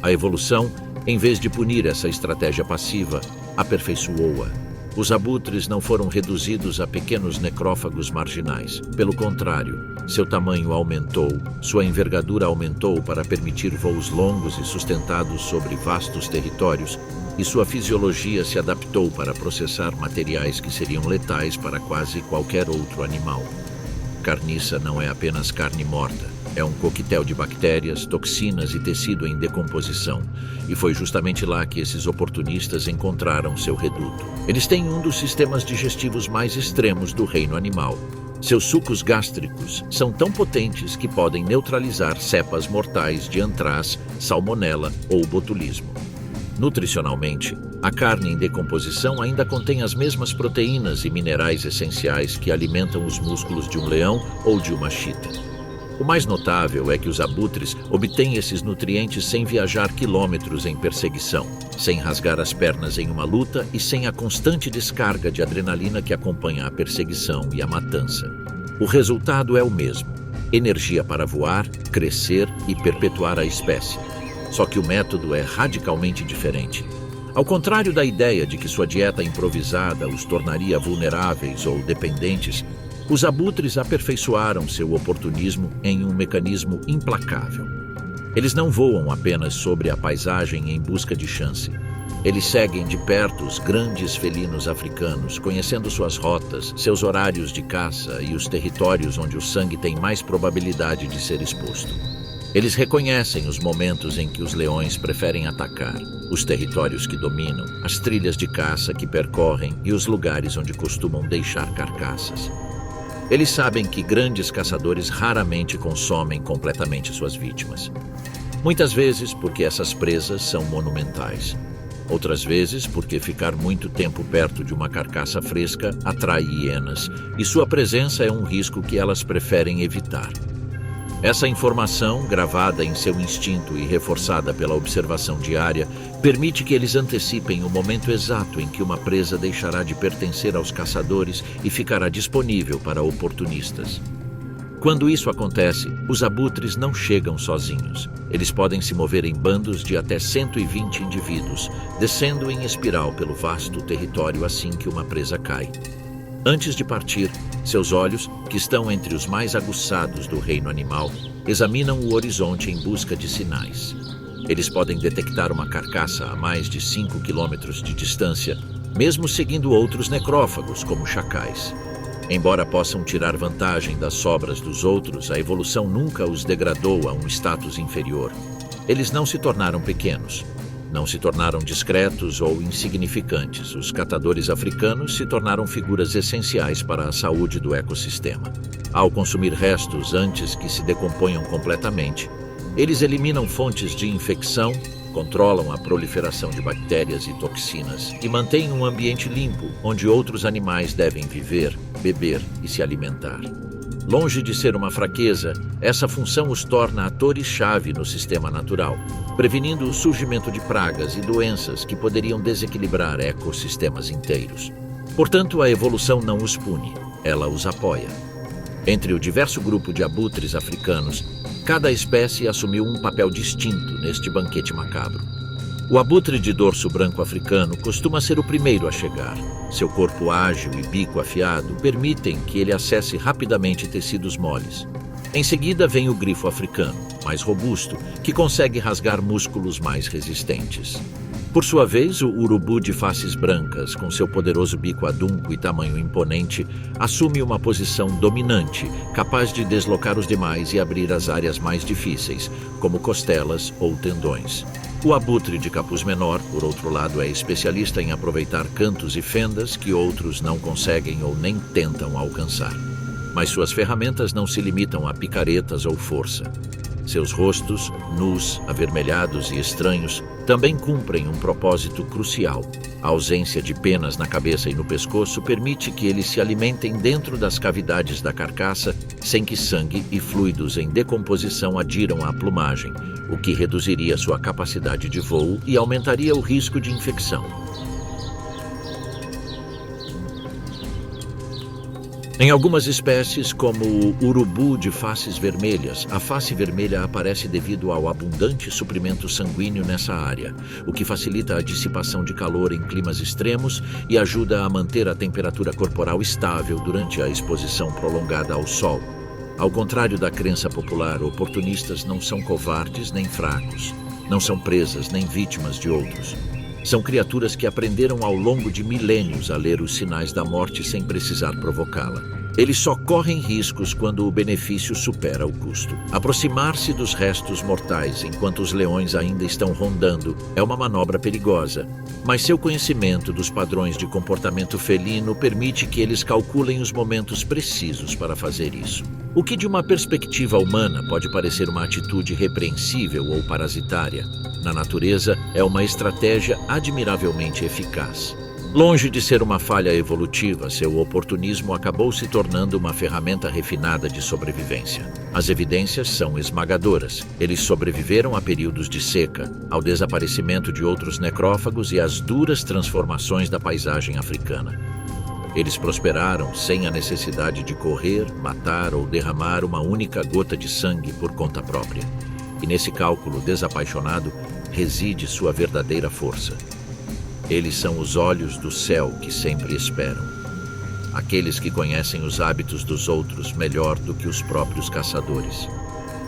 A: A evolução, em vez de punir essa estratégia passiva, aperfeiçoou-a. Os abutres não foram reduzidos a pequenos necrófagos marginais. Pelo contrário, seu tamanho aumentou, sua envergadura aumentou para permitir voos longos e sustentados sobre vastos territórios, e sua fisiologia se adaptou para processar materiais que seriam letais para quase qualquer outro animal. Carniça não é apenas carne morta. É um coquetel de bactérias, toxinas e tecido em decomposição. E foi justamente lá que esses oportunistas encontraram seu reduto. Eles têm um dos sistemas digestivos mais extremos do reino animal. Seus sucos gástricos são tão potentes que podem neutralizar cepas mortais de antraz, salmonela ou botulismo. Nutricionalmente, a carne em decomposição ainda contém as mesmas proteínas e minerais essenciais que alimentam os músculos de um leão ou de uma chita. O mais notável é que os abutres obtêm esses nutrientes sem viajar quilômetros em perseguição, sem rasgar as pernas em uma luta e sem a constante descarga de adrenalina que acompanha a perseguição e a matança. O resultado é o mesmo: energia para voar, crescer e perpetuar a espécie. Só que o método é radicalmente diferente. Ao contrário da ideia de que sua dieta improvisada os tornaria vulneráveis ou dependentes, os abutres aperfeiçoaram seu oportunismo em um mecanismo implacável. Eles não voam apenas sobre a paisagem em busca de chance. Eles seguem de perto os grandes felinos africanos, conhecendo suas rotas, seus horários de caça e os territórios onde o sangue tem mais probabilidade de ser exposto. Eles reconhecem os momentos em que os leões preferem atacar, os territórios que dominam, as trilhas de caça que percorrem e os lugares onde costumam deixar carcaças. Eles sabem que grandes caçadores raramente consomem completamente suas vítimas. Muitas vezes porque essas presas são monumentais. Outras vezes porque ficar muito tempo perto de uma carcaça fresca atrai hienas, e sua presença é um risco que elas preferem evitar. Essa informação, gravada em seu instinto e reforçada pela observação diária, permite que eles antecipem o momento exato em que uma presa deixará de pertencer aos caçadores e ficará disponível para oportunistas. Quando isso acontece, os abutres não chegam sozinhos. Eles podem se mover em bandos de até 120 indivíduos, descendo em espiral pelo vasto território assim que uma presa cai. Antes de partir, seus olhos, que estão entre os mais aguçados do reino animal, examinam o horizonte em busca de sinais. Eles podem detectar uma carcaça a mais de 5 quilômetros de distância, mesmo seguindo outros necrófagos, como chacais. Embora possam tirar vantagem das sobras dos outros, a evolução nunca os degradou a um status inferior. Eles não se tornaram pequenos. Não se tornaram discretos ou insignificantes. Os catadores africanos se tornaram figuras essenciais para a saúde do ecossistema. Ao consumir restos antes que se decomponham completamente, eles eliminam fontes de infecção, controlam a proliferação de bactérias e toxinas e mantêm um ambiente limpo onde outros animais devem viver, beber e se alimentar. Longe de ser uma fraqueza, essa função os torna atores-chave no sistema natural, prevenindo o surgimento de pragas e doenças que poderiam desequilibrar ecossistemas inteiros. Portanto, a evolução não os pune, ela os apoia. Entre o diverso grupo de abutres africanos, cada espécie assumiu um papel distinto neste banquete macabro. O abutre de dorso branco africano costuma ser o primeiro a chegar. Seu corpo ágil e bico afiado permitem que ele acesse rapidamente tecidos moles. Em seguida vem o grifo africano, mais robusto, que consegue rasgar músculos mais resistentes. Por sua vez, o urubu de faces brancas, com seu poderoso bico adunco e tamanho imponente, assume uma posição dominante, capaz de deslocar os demais e abrir as áreas mais difíceis, como costelas ou tendões. O abutre de capuz menor, por outro lado, é especialista em aproveitar cantos e fendas que outros não conseguem ou nem tentam alcançar. Mas suas ferramentas não se limitam a picaretas ou força. Seus rostos, nus, avermelhados e estranhos, também cumprem um propósito crucial. A ausência de penas na cabeça e no pescoço permite que eles se alimentem dentro das cavidades da carcaça, sem que sangue e fluidos em decomposição adiram à plumagem, o que reduziria sua capacidade de voo e aumentaria o risco de infecção. Em algumas espécies, como o urubu de faces vermelhas, a face vermelha aparece devido ao abundante suprimento sanguíneo nessa área, o que facilita a dissipação de calor em climas extremos e ajuda a manter a temperatura corporal estável durante a exposição prolongada ao sol. Ao contrário da crença popular, oportunistas não são covardes nem fracos, não são presas nem vítimas de outros. São criaturas que aprenderam ao longo de milênios a ler os sinais da morte sem precisar provocá-la. Eles só correm riscos quando o benefício supera o custo. Aproximar-se dos restos mortais enquanto os leões ainda estão rondando é uma manobra perigosa, mas seu conhecimento dos padrões de comportamento felino permite que eles calculem os momentos precisos para fazer isso. O que de uma perspectiva humana pode parecer uma atitude repreensível ou parasitária, na natureza é uma estratégia admiravelmente eficaz. Longe de ser uma falha evolutiva, seu oportunismo acabou se tornando uma ferramenta refinada de sobrevivência. As evidências são esmagadoras. Eles sobreviveram a períodos de seca, ao desaparecimento de outros necrófagos e às duras transformações da paisagem africana. Eles prosperaram sem a necessidade de correr, matar ou derramar uma única gota de sangue por conta própria. E nesse cálculo desapaixonado reside sua verdadeira força. Eles são os olhos do céu que sempre esperam. Aqueles que conhecem os hábitos dos outros melhor do que os próprios caçadores.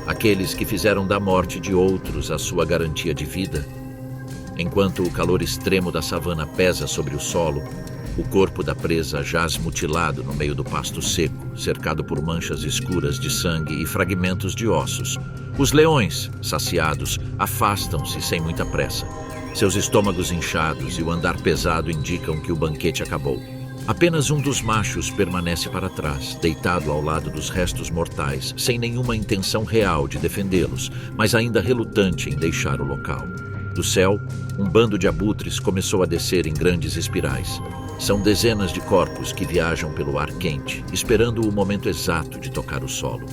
A: Aqueles que fizeram da morte de outros a sua garantia de vida. Enquanto o calor extremo da savana pesa sobre o solo, o corpo da presa jaz mutilado no meio do pasto seco, cercado por manchas escuras de sangue e fragmentos de ossos. Os leões, saciados, afastam-se sem muita pressa. Seus estômagos inchados e o andar pesado indicam que o banquete acabou. Apenas um dos machos permanece para trás, deitado ao lado dos restos mortais, sem nenhuma intenção real de defendê-los, mas ainda relutante em deixar o local. Do céu, um bando de abutres começou a descer em grandes espirais. São dezenas de corpos que viajam pelo ar quente, esperando o momento exato de tocar o solo.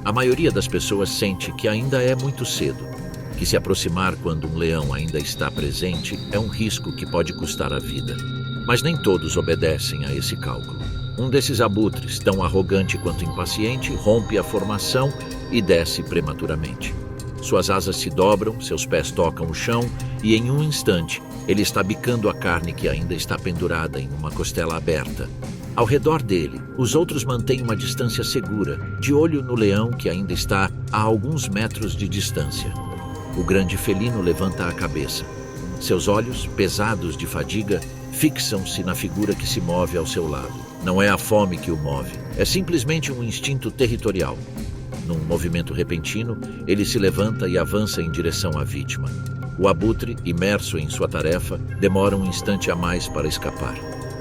A: A maioria das pessoas sente que ainda é muito cedo, que se aproximar quando um leão ainda está presente é um risco que pode custar a vida. Mas nem todos obedecem a esse cálculo. Um desses abutres, tão arrogante quanto impaciente, rompe a formação e desce prematuramente. Suas asas se dobram, seus pés tocam o chão e, em um instante, ele está bicando a carne que ainda está pendurada em uma costela aberta. Ao redor dele, os outros mantêm uma distância segura, de olho no leão que ainda está a alguns metros de distância. O grande felino levanta a cabeça. Seus olhos, pesados de fadiga, fixam-se na figura que se move ao seu lado. Não é a fome que o move, é simplesmente um instinto territorial. Num movimento repentino, ele se levanta e avança em direção à vítima. O abutre, imerso em sua tarefa, demora um instante a mais para escapar.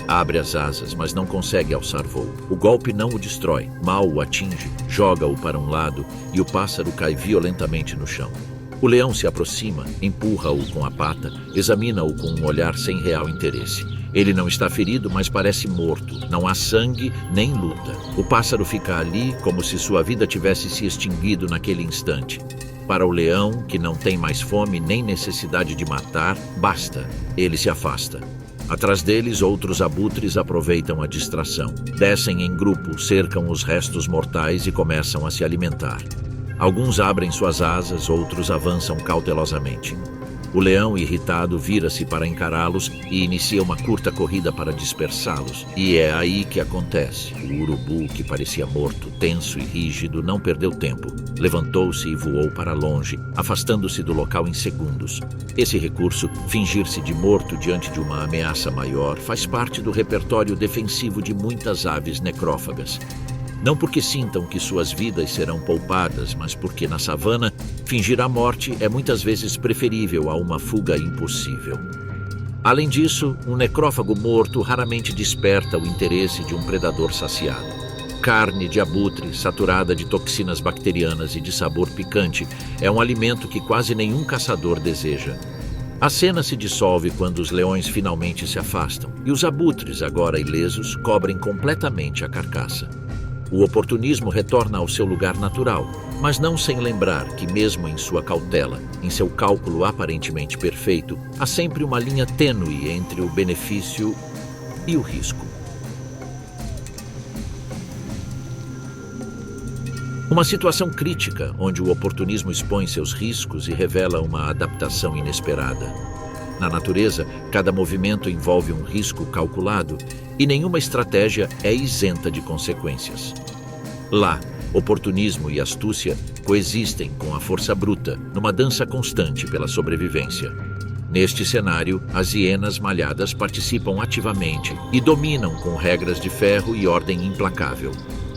A: Abre as asas, mas não consegue alçar voo. O golpe não o destrói, mal o atinge, joga-o para um lado e o pássaro cai violentamente no chão. O leão se aproxima, empurra-o com a pata, examina-o com um olhar sem real interesse. Ele não está ferido, mas parece morto. Não há sangue nem luta. O pássaro fica ali como se sua vida tivesse se extinguido naquele instante. Para o leão, que não tem mais fome nem necessidade de matar, basta. Ele se afasta. Atrás deles, outros abutres aproveitam a distração. Descem em grupo, cercam os restos mortais e começam a se alimentar. Alguns abrem suas asas, outros avançam cautelosamente. O leão, irritado, vira-se para encará-los e inicia uma curta corrida para dispersá-los. E é aí que acontece. O urubu, que parecia morto, tenso e rígido, não perdeu tempo. Levantou-se e voou para longe, afastando-se do local em segundos. Esse recurso, fingir-se de morto diante de uma ameaça maior, faz parte do repertório defensivo de muitas aves necrófagas. Não porque sintam que suas vidas serão poupadas, mas porque na savana, fingir a morte é muitas vezes preferível a uma fuga impossível. Além disso, um necrófago morto raramente desperta o interesse de um predador saciado. Carne de abutre, saturada de toxinas bacterianas e de sabor picante, é um alimento que quase nenhum caçador deseja. A cena se dissolve quando os leões finalmente se afastam, e os abutres, agora ilesos, cobrem completamente a carcaça. O oportunismo retorna ao seu lugar natural, mas não sem lembrar que mesmo em sua cautela, em seu cálculo aparentemente perfeito, há sempre uma linha tênue entre o benefício e o risco. Uma situação crítica, onde o oportunismo expõe seus riscos e revela uma adaptação inesperada. Na natureza, cada movimento envolve um risco calculado e nenhuma estratégia é isenta de consequências. Lá, oportunismo e astúcia coexistem com a força bruta, numa dança constante pela sobrevivência. Neste cenário, as hienas malhadas participam ativamente e dominam com regras de ferro e ordem implacável.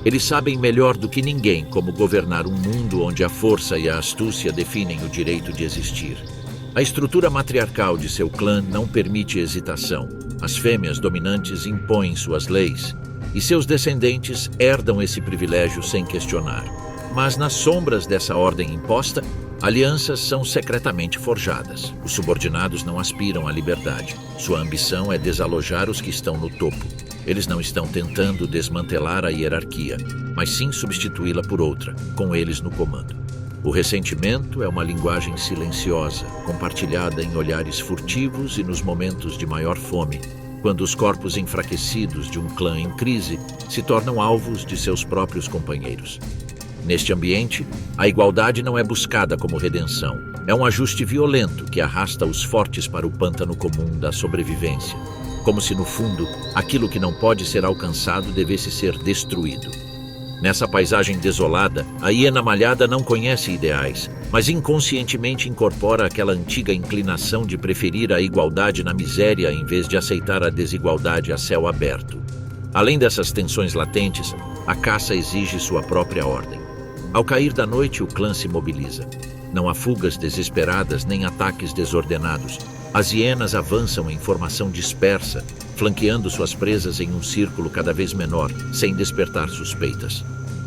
A: Eles sabem melhor do que ninguém como governar um mundo onde a força e a astúcia definem o direito de existir. A estrutura matriarcal de seu clã não permite hesitação. As fêmeas dominantes impõem suas leis, e seus descendentes herdam esse privilégio sem questionar. Mas nas sombras dessa ordem imposta, alianças são secretamente forjadas. Os subordinados não aspiram à liberdade. Sua ambição é desalojar os que estão no topo. Eles não estão tentando desmantelar a hierarquia, mas sim substituí-la por outra, com eles no comando. O ressentimento é uma linguagem silenciosa, compartilhada em olhares furtivos e nos momentos de maior fome, quando os corpos enfraquecidos de um clã em crise se tornam alvos de seus próprios companheiros. Neste ambiente, a igualdade não é buscada como redenção. É um ajuste violento que arrasta os fortes para o pântano comum da sobrevivência, como se, no fundo, aquilo que não pode ser alcançado devesse ser destruído. Nessa paisagem desolada, a hiena malhada não conhece ideais, mas inconscientemente incorpora aquela antiga inclinação de preferir a igualdade na miséria em vez de aceitar a desigualdade a céu aberto. Além dessas tensões latentes, a caça exige sua própria ordem. Ao cair da noite, o clã se mobiliza. Não há fugas desesperadas nem ataques desordenados. As hienas avançam em formação dispersa, flanqueando suas presas em um círculo cada vez menor, sem despertar suspeitas.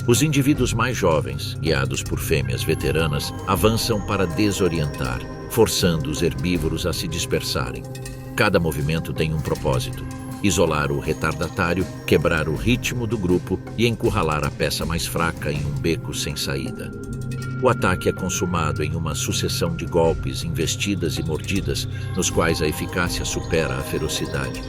A: Os indivíduos mais jovens, guiados por fêmeas veteranas, avançam para desorientar, forçando os herbívoros a se dispersarem. Cada movimento tem um propósito, isolar o retardatário, quebrar o ritmo do grupo e encurralar a peça mais fraca em um beco sem saída. O ataque é consumado em uma sucessão de golpes, investidas e mordidas, nos quais a eficácia supera a ferocidade.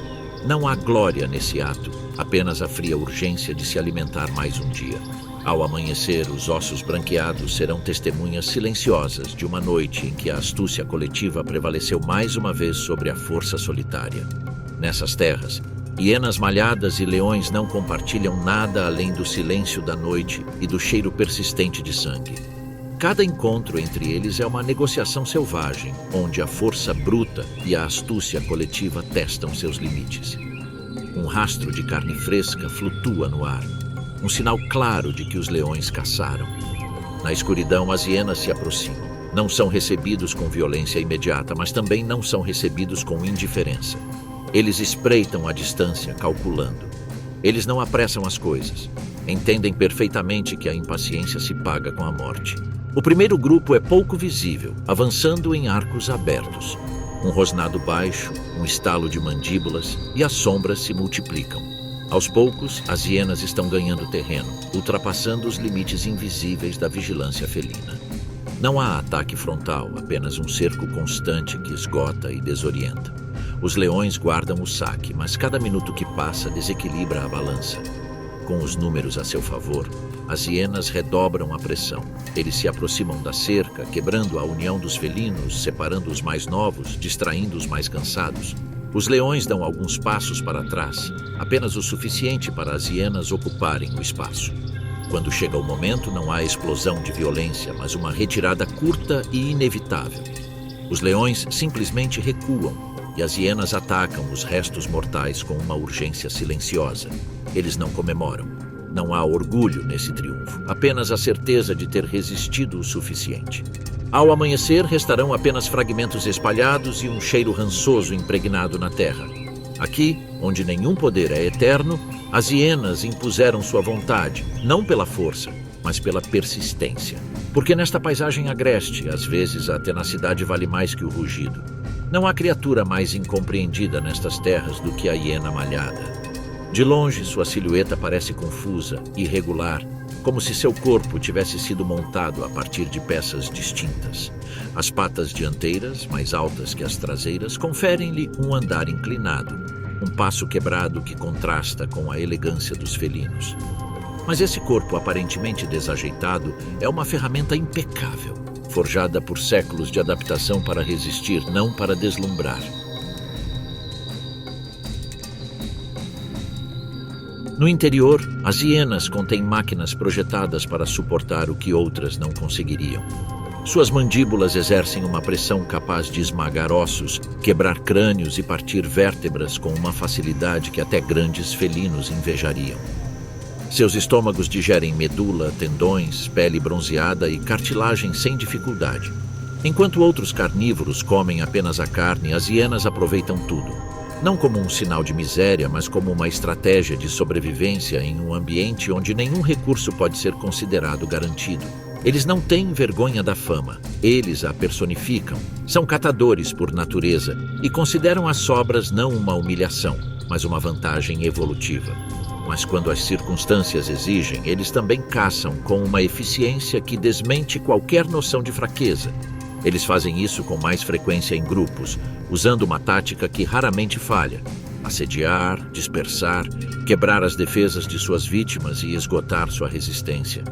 A: Não há glória nesse ato, apenas a fria urgência de se alimentar mais um dia. Ao amanhecer, os ossos branqueados serão testemunhas silenciosas de uma noite em que a astúcia coletiva prevaleceu mais uma vez sobre a força solitária. Nessas terras, hienas malhadas e leões não compartilham nada além do silêncio da noite e do cheiro persistente de sangue. Cada encontro entre eles é uma negociação selvagem, onde a força bruta e a astúcia coletiva testam seus limites. Um rastro de carne fresca flutua no ar, um sinal claro de que os leões caçaram. Na escuridão, as hienas se aproximam. Não são recebidos com violência imediata, mas também não são recebidos com indiferença. Eles espreitam a distância, calculando. Eles não apressam as coisas. Entendem perfeitamente que a impaciência se paga com a morte. O primeiro grupo é pouco visível, avançando em arcos abertos. Um rosnado baixo, um estalo de mandíbulas e as sombras se multiplicam. Aos poucos, as hienas estão ganhando terreno, ultrapassando os limites invisíveis da vigilância felina. Não há ataque frontal, apenas um cerco constante que esgota e desorienta. Os leões guardam o saque, mas cada minuto que passa desequilibra a balança. Com os números a seu favor, as hienas redobram a pressão. Eles se aproximam da cerca, quebrando a união dos felinos, separando os mais novos, distraindo os mais cansados. Os leões dão alguns passos para trás, apenas o suficiente para as hienas ocuparem o espaço. Quando chega o momento, não há explosão de violência, mas uma retirada curta e inevitável. Os leões simplesmente recuam, e as hienas atacam os restos mortais com uma urgência silenciosa. Eles não comemoram. Não há orgulho nesse triunfo, apenas a certeza de ter resistido o suficiente. Ao amanhecer, restarão apenas fragmentos espalhados e um cheiro rançoso impregnado na terra. Aqui, onde nenhum poder é eterno, as hienas impuseram sua vontade, não pela força, mas pela persistência. Porque nesta paisagem agreste, às vezes a tenacidade vale mais que o rugido. Não há criatura mais incompreendida nestas terras do que a hiena malhada. De longe, sua silhueta parece confusa, irregular, como se seu corpo tivesse sido montado a partir de peças distintas. As patas dianteiras, mais altas que as traseiras, conferem-lhe um andar inclinado, um passo quebrado que contrasta com a elegância dos felinos. Mas esse corpo aparentemente desajeitado é uma ferramenta impecável, forjada por séculos de adaptação para resistir, não para deslumbrar. No interior, as hienas contêm máquinas projetadas para suportar o que outras não conseguiriam. Suas mandíbulas exercem uma pressão capaz de esmagar ossos, quebrar crânios e partir vértebras com uma facilidade que até grandes felinos invejariam. Seus estômagos digerem medula, tendões, pele bronzeada e cartilagem sem dificuldade. Enquanto outros carnívoros comem apenas a carne, as hienas aproveitam tudo. Não como um sinal de miséria, mas como uma estratégia de sobrevivência em um ambiente onde nenhum recurso pode ser considerado garantido. Eles não têm vergonha da fama, eles a personificam. São catadores por natureza e consideram as sobras não uma humilhação, mas uma vantagem evolutiva. Mas quando as circunstâncias exigem, eles também caçam com uma eficiência que desmente qualquer noção de fraqueza. Eles fazem isso com mais frequência em grupos, usando uma tática que raramente falha: assediar, dispersar, quebrar as defesas de suas vítimas e esgotar sua resistência.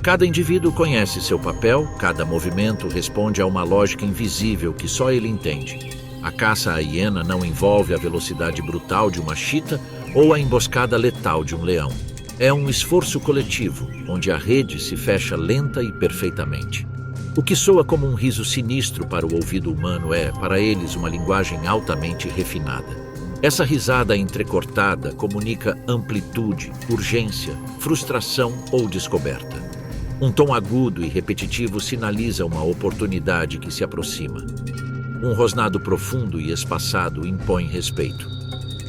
A: Cada indivíduo conhece seu papel, cada movimento responde a uma lógica invisível que só ele entende. A caça à hiena não envolve a velocidade brutal de uma chita ou a emboscada letal de um leão. É um esforço coletivo, onde a rede se fecha lenta e perfeitamente. O que soa como um riso sinistro para o ouvido humano é, para eles, uma linguagem altamente refinada. Essa risada entrecortada comunica amplitude, urgência, frustração ou descoberta. Um tom agudo e repetitivo sinaliza uma oportunidade que se aproxima. Um rosnado profundo e espaçado impõe respeito.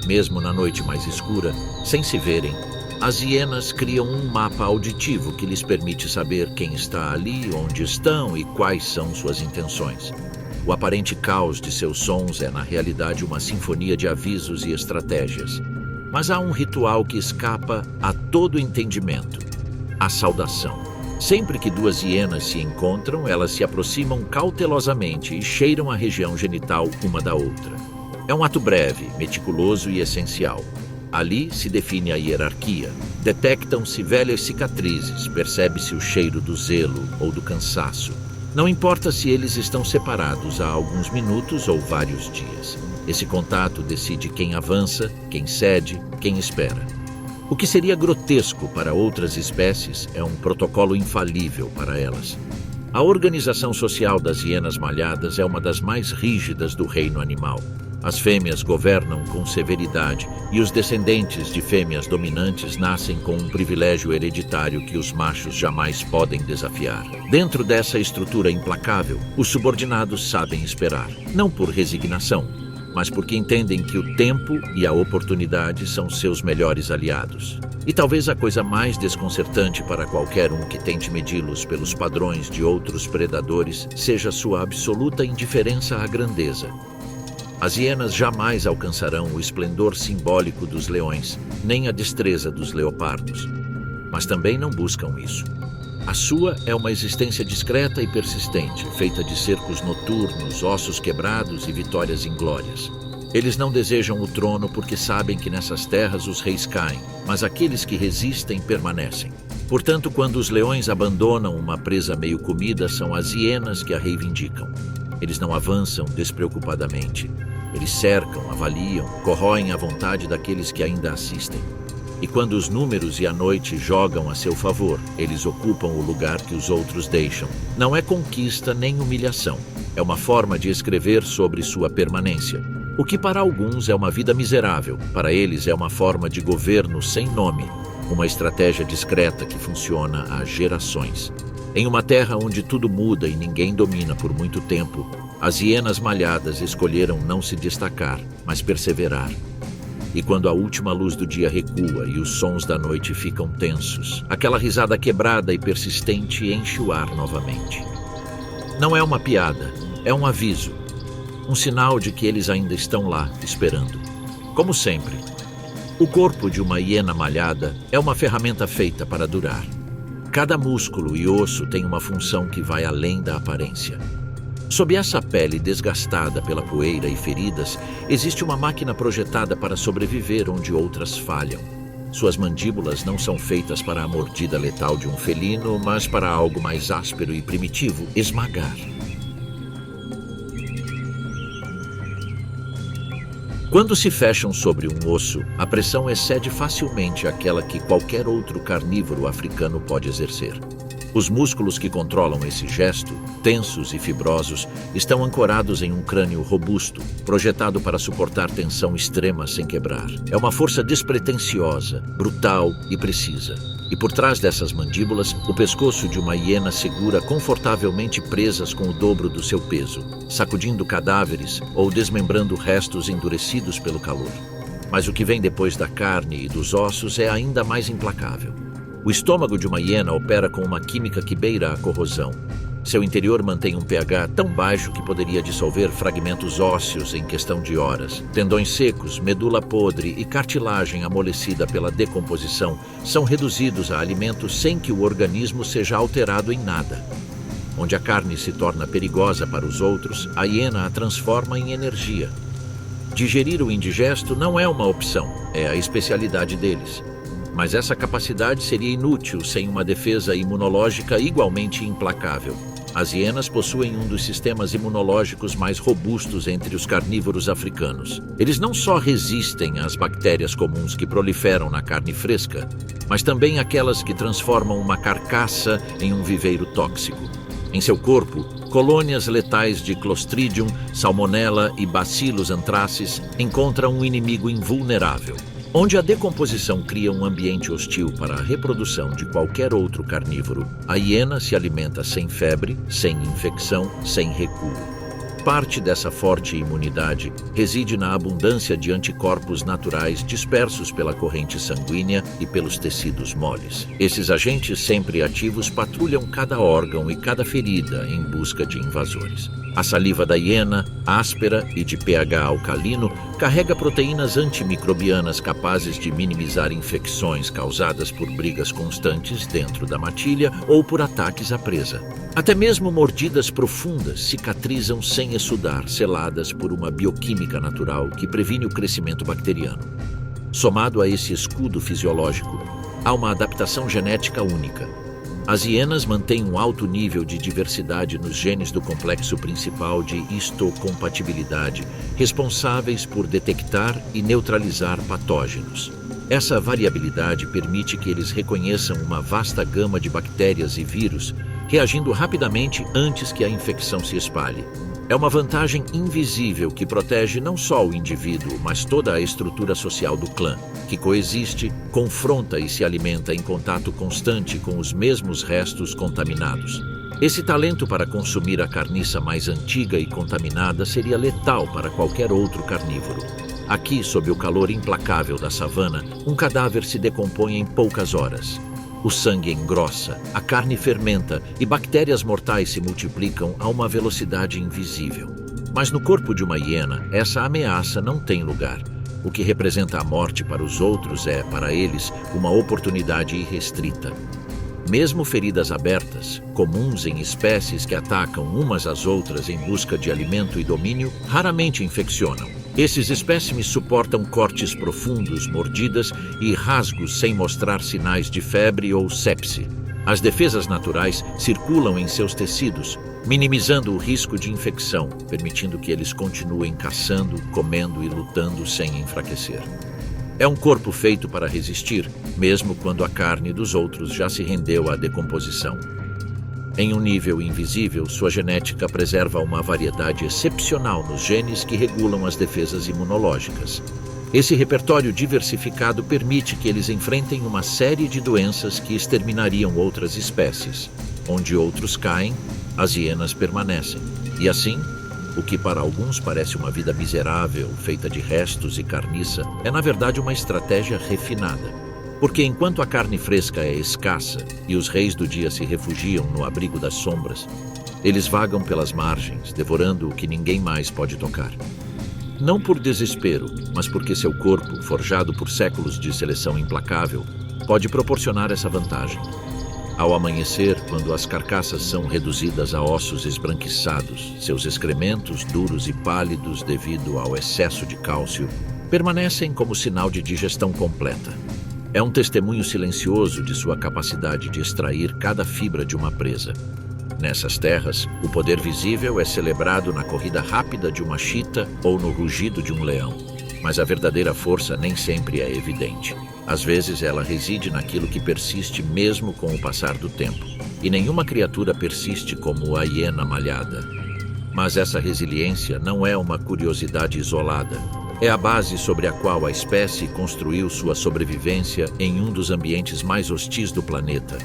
A: Mesmo na noite mais escura, sem se verem, as hienas criam um mapa auditivo que lhes permite saber quem está ali, onde estão e quais são suas intenções. O aparente caos de seus sons é, na realidade, uma sinfonia de avisos e estratégias. Mas há um ritual que escapa a todo entendimento: a saudação. Sempre que duas hienas se encontram, elas se aproximam cautelosamente e cheiram a região genital uma da outra. É um ato breve, meticuloso e essencial. Ali se define a hierarquia. Detectam-se velhas cicatrizes, percebe-se o cheiro do zelo ou do cansaço. Não importa se eles estão separados há alguns minutos ou vários dias. Esse contato decide quem avança, quem cede, quem espera. O que seria grotesco para outras espécies é um protocolo infalível para elas. A organização social das hienas malhadas é uma das mais rígidas do reino animal. As fêmeas governam com severidade e os descendentes de fêmeas dominantes nascem com um privilégio hereditário que os machos jamais podem desafiar. Dentro dessa estrutura implacável, os subordinados sabem esperar, não por resignação, mas porque entendem que o tempo e a oportunidade são seus melhores aliados. E talvez a coisa mais desconcertante para qualquer um que tente medi-los pelos padrões de outros predadores seja sua absoluta indiferença à grandeza. As hienas jamais alcançarão o esplendor simbólico dos leões, nem a destreza dos leopardos. Mas também não buscam isso. A sua é uma existência discreta e persistente, feita de cercos noturnos, ossos quebrados e vitórias inglórias. Eles não desejam o trono porque sabem que nessas terras os reis caem, mas aqueles que resistem permanecem. Portanto, quando os leões abandonam uma presa meio comida, são as hienas que a reivindicam. Eles não avançam despreocupadamente. Eles cercam, avaliam, corroem a vontade daqueles que ainda assistem. E quando os números e a noite jogam a seu favor, eles ocupam o lugar que os outros deixam. Não é conquista nem humilhação. É uma forma de escrever sobre sua permanência. O que para alguns é uma vida miserável, para eles é uma forma de governo sem nome, uma estratégia discreta que funciona há gerações. Em uma terra onde tudo muda e ninguém domina por muito tempo, as hienas malhadas escolheram não se destacar, mas perseverar. E quando a última luz do dia recua e os sons da noite ficam tensos, aquela risada quebrada e persistente enche o ar novamente. Não é uma piada, é um aviso, um sinal de que eles ainda estão lá, esperando. Como sempre, o corpo de uma hiena malhada é uma ferramenta feita para durar. Cada músculo e osso tem uma função que vai além da aparência. Sob essa pele desgastada pela poeira e feridas, existe uma máquina projetada para sobreviver onde outras falham. Suas mandíbulas não são feitas para a mordida letal de um felino, mas para algo mais áspero e primitivo: esmagar. Quando se fecham sobre um osso, a pressão excede facilmente aquela que qualquer outro carnívoro africano pode exercer. Os músculos que controlam esse gesto, tensos e fibrosos, estão ancorados em um crânio robusto, projetado para suportar tensão extrema sem quebrar. É uma força despretensiosa, brutal e precisa. E por trás dessas mandíbulas, o pescoço de uma hiena segura confortavelmente presas com o dobro do seu peso, sacudindo cadáveres ou desmembrando restos endurecidos pelo calor. Mas o que vem depois da carne e dos ossos é ainda mais implacável. O estômago de uma hiena opera com uma química que beira a corrosão. Seu interior mantém um pH tão baixo que poderia dissolver fragmentos ósseos em questão de horas. Tendões secos, medula podre e cartilagem amolecida pela decomposição são reduzidos a alimentos sem que o organismo seja alterado em nada. Onde a carne se torna perigosa para os outros, a hiena a transforma em energia. Digerir o indigesto não é uma opção, é a especialidade deles. Mas essa capacidade seria inútil sem uma defesa imunológica igualmente implacável. As hienas possuem um dos sistemas imunológicos mais robustos entre os carnívoros africanos. Eles não só resistem às bactérias comuns que proliferam na carne fresca, mas também aquelas que transformam uma carcaça em um viveiro tóxico. Em seu corpo, colônias letais de Clostridium, Salmonella e Bacillus anthracis encontram um inimigo invulnerável. Onde a decomposição cria um ambiente hostil para a reprodução de qualquer outro carnívoro, a hiena se alimenta sem febre, sem infecção, sem recuo. Parte dessa forte imunidade reside na abundância de anticorpos naturais dispersos pela corrente sanguínea e pelos tecidos moles. Esses agentes sempre ativos patrulham cada órgão e cada ferida em busca de invasores. A saliva da hiena, áspera e de pH alcalino, carrega proteínas antimicrobianas capazes de minimizar infecções causadas por brigas constantes dentro da matilha ou por ataques à presa. Até mesmo mordidas profundas cicatrizam sem exsudar, seladas por uma bioquímica natural que previne o crescimento bacteriano. Somado a esse escudo fisiológico, há uma adaptação genética única. As hienas mantêm um alto nível de diversidade nos genes do complexo principal de histocompatibilidade, responsáveis por detectar e neutralizar patógenos. Essa variabilidade permite que eles reconheçam uma vasta gama de bactérias e vírus, reagindo rapidamente antes que a infecção se espalhe. É uma vantagem invisível que protege não só o indivíduo, mas toda a estrutura social do clã, que coexiste, confronta e se alimenta em contato constante com os mesmos restos contaminados. Esse talento para consumir a carniça mais antiga e contaminada seria letal para qualquer outro carnívoro. Aqui, sob o calor implacável da savana, um cadáver se decompõe em poucas horas. O sangue engrossa, a carne fermenta e bactérias mortais se multiplicam a uma velocidade invisível. Mas no corpo de uma hiena, essa ameaça não tem lugar. O que representa a morte para os outros é, para eles, uma oportunidade irrestrita. Mesmo feridas abertas, comuns em espécies que atacam umas às outras em busca de alimento e domínio, raramente infeccionam. Esses espécimes suportam cortes profundos, mordidas e rasgos sem mostrar sinais de febre ou sepse. As defesas naturais circulam em seus tecidos, minimizando o risco de infecção, permitindo que eles continuem caçando, comendo e lutando sem enfraquecer. É um corpo feito para resistir, mesmo quando a carne dos outros já se rendeu à decomposição. Em um nível invisível, sua genética preserva uma variedade excepcional nos genes que regulam as defesas imunológicas. Esse repertório diversificado permite que eles enfrentem uma série de doenças que exterminariam outras espécies. Onde outros caem, as hienas permanecem. E assim, o que para alguns parece uma vida miserável, feita de restos e carniça, é na verdade uma estratégia refinada. Porque enquanto a carne fresca é escassa e os reis do dia se refugiam no abrigo das sombras, eles vagam pelas margens, devorando o que ninguém mais pode tocar. Não por desespero, mas porque seu corpo, forjado por séculos de seleção implacável, pode proporcionar essa vantagem. Ao amanhecer, quando as carcaças são reduzidas a ossos esbranquiçados, seus excrementos, duros e pálidos devido ao excesso de cálcio, permanecem como sinal de digestão completa. É um testemunho silencioso de sua capacidade de extrair cada fibra de uma presa. Nessas terras, o poder visível é celebrado na corrida rápida de uma chita ou no rugido de um leão. Mas a verdadeira força nem sempre é evidente. Às vezes ela reside naquilo que persiste mesmo com o passar do tempo. E nenhuma criatura persiste como a hiena malhada. Mas essa resiliência não é uma curiosidade isolada. É a base sobre a qual a espécie construiu sua sobrevivência em um dos ambientes mais hostis do planeta.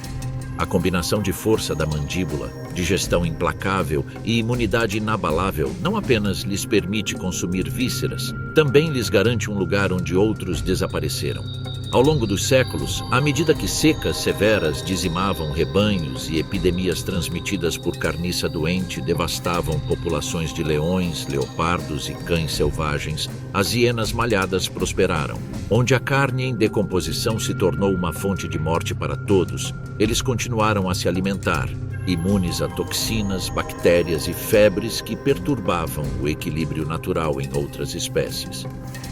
A: A combinação de força da mandíbula, digestão implacável e imunidade inabalável não apenas lhes permite consumir vísceras, também lhes garante um lugar onde outros desapareceram. Ao longo dos séculos, à medida que secas severas dizimavam rebanhos e epidemias transmitidas por carniça doente devastavam populações de leões, leopardos e cães selvagens, as hienas malhadas prosperaram. Onde a carne em decomposição se tornou uma fonte de morte para todos, eles continuaram a se alimentar, imunes a toxinas, bactérias e febres que perturbavam o equilíbrio natural em outras espécies.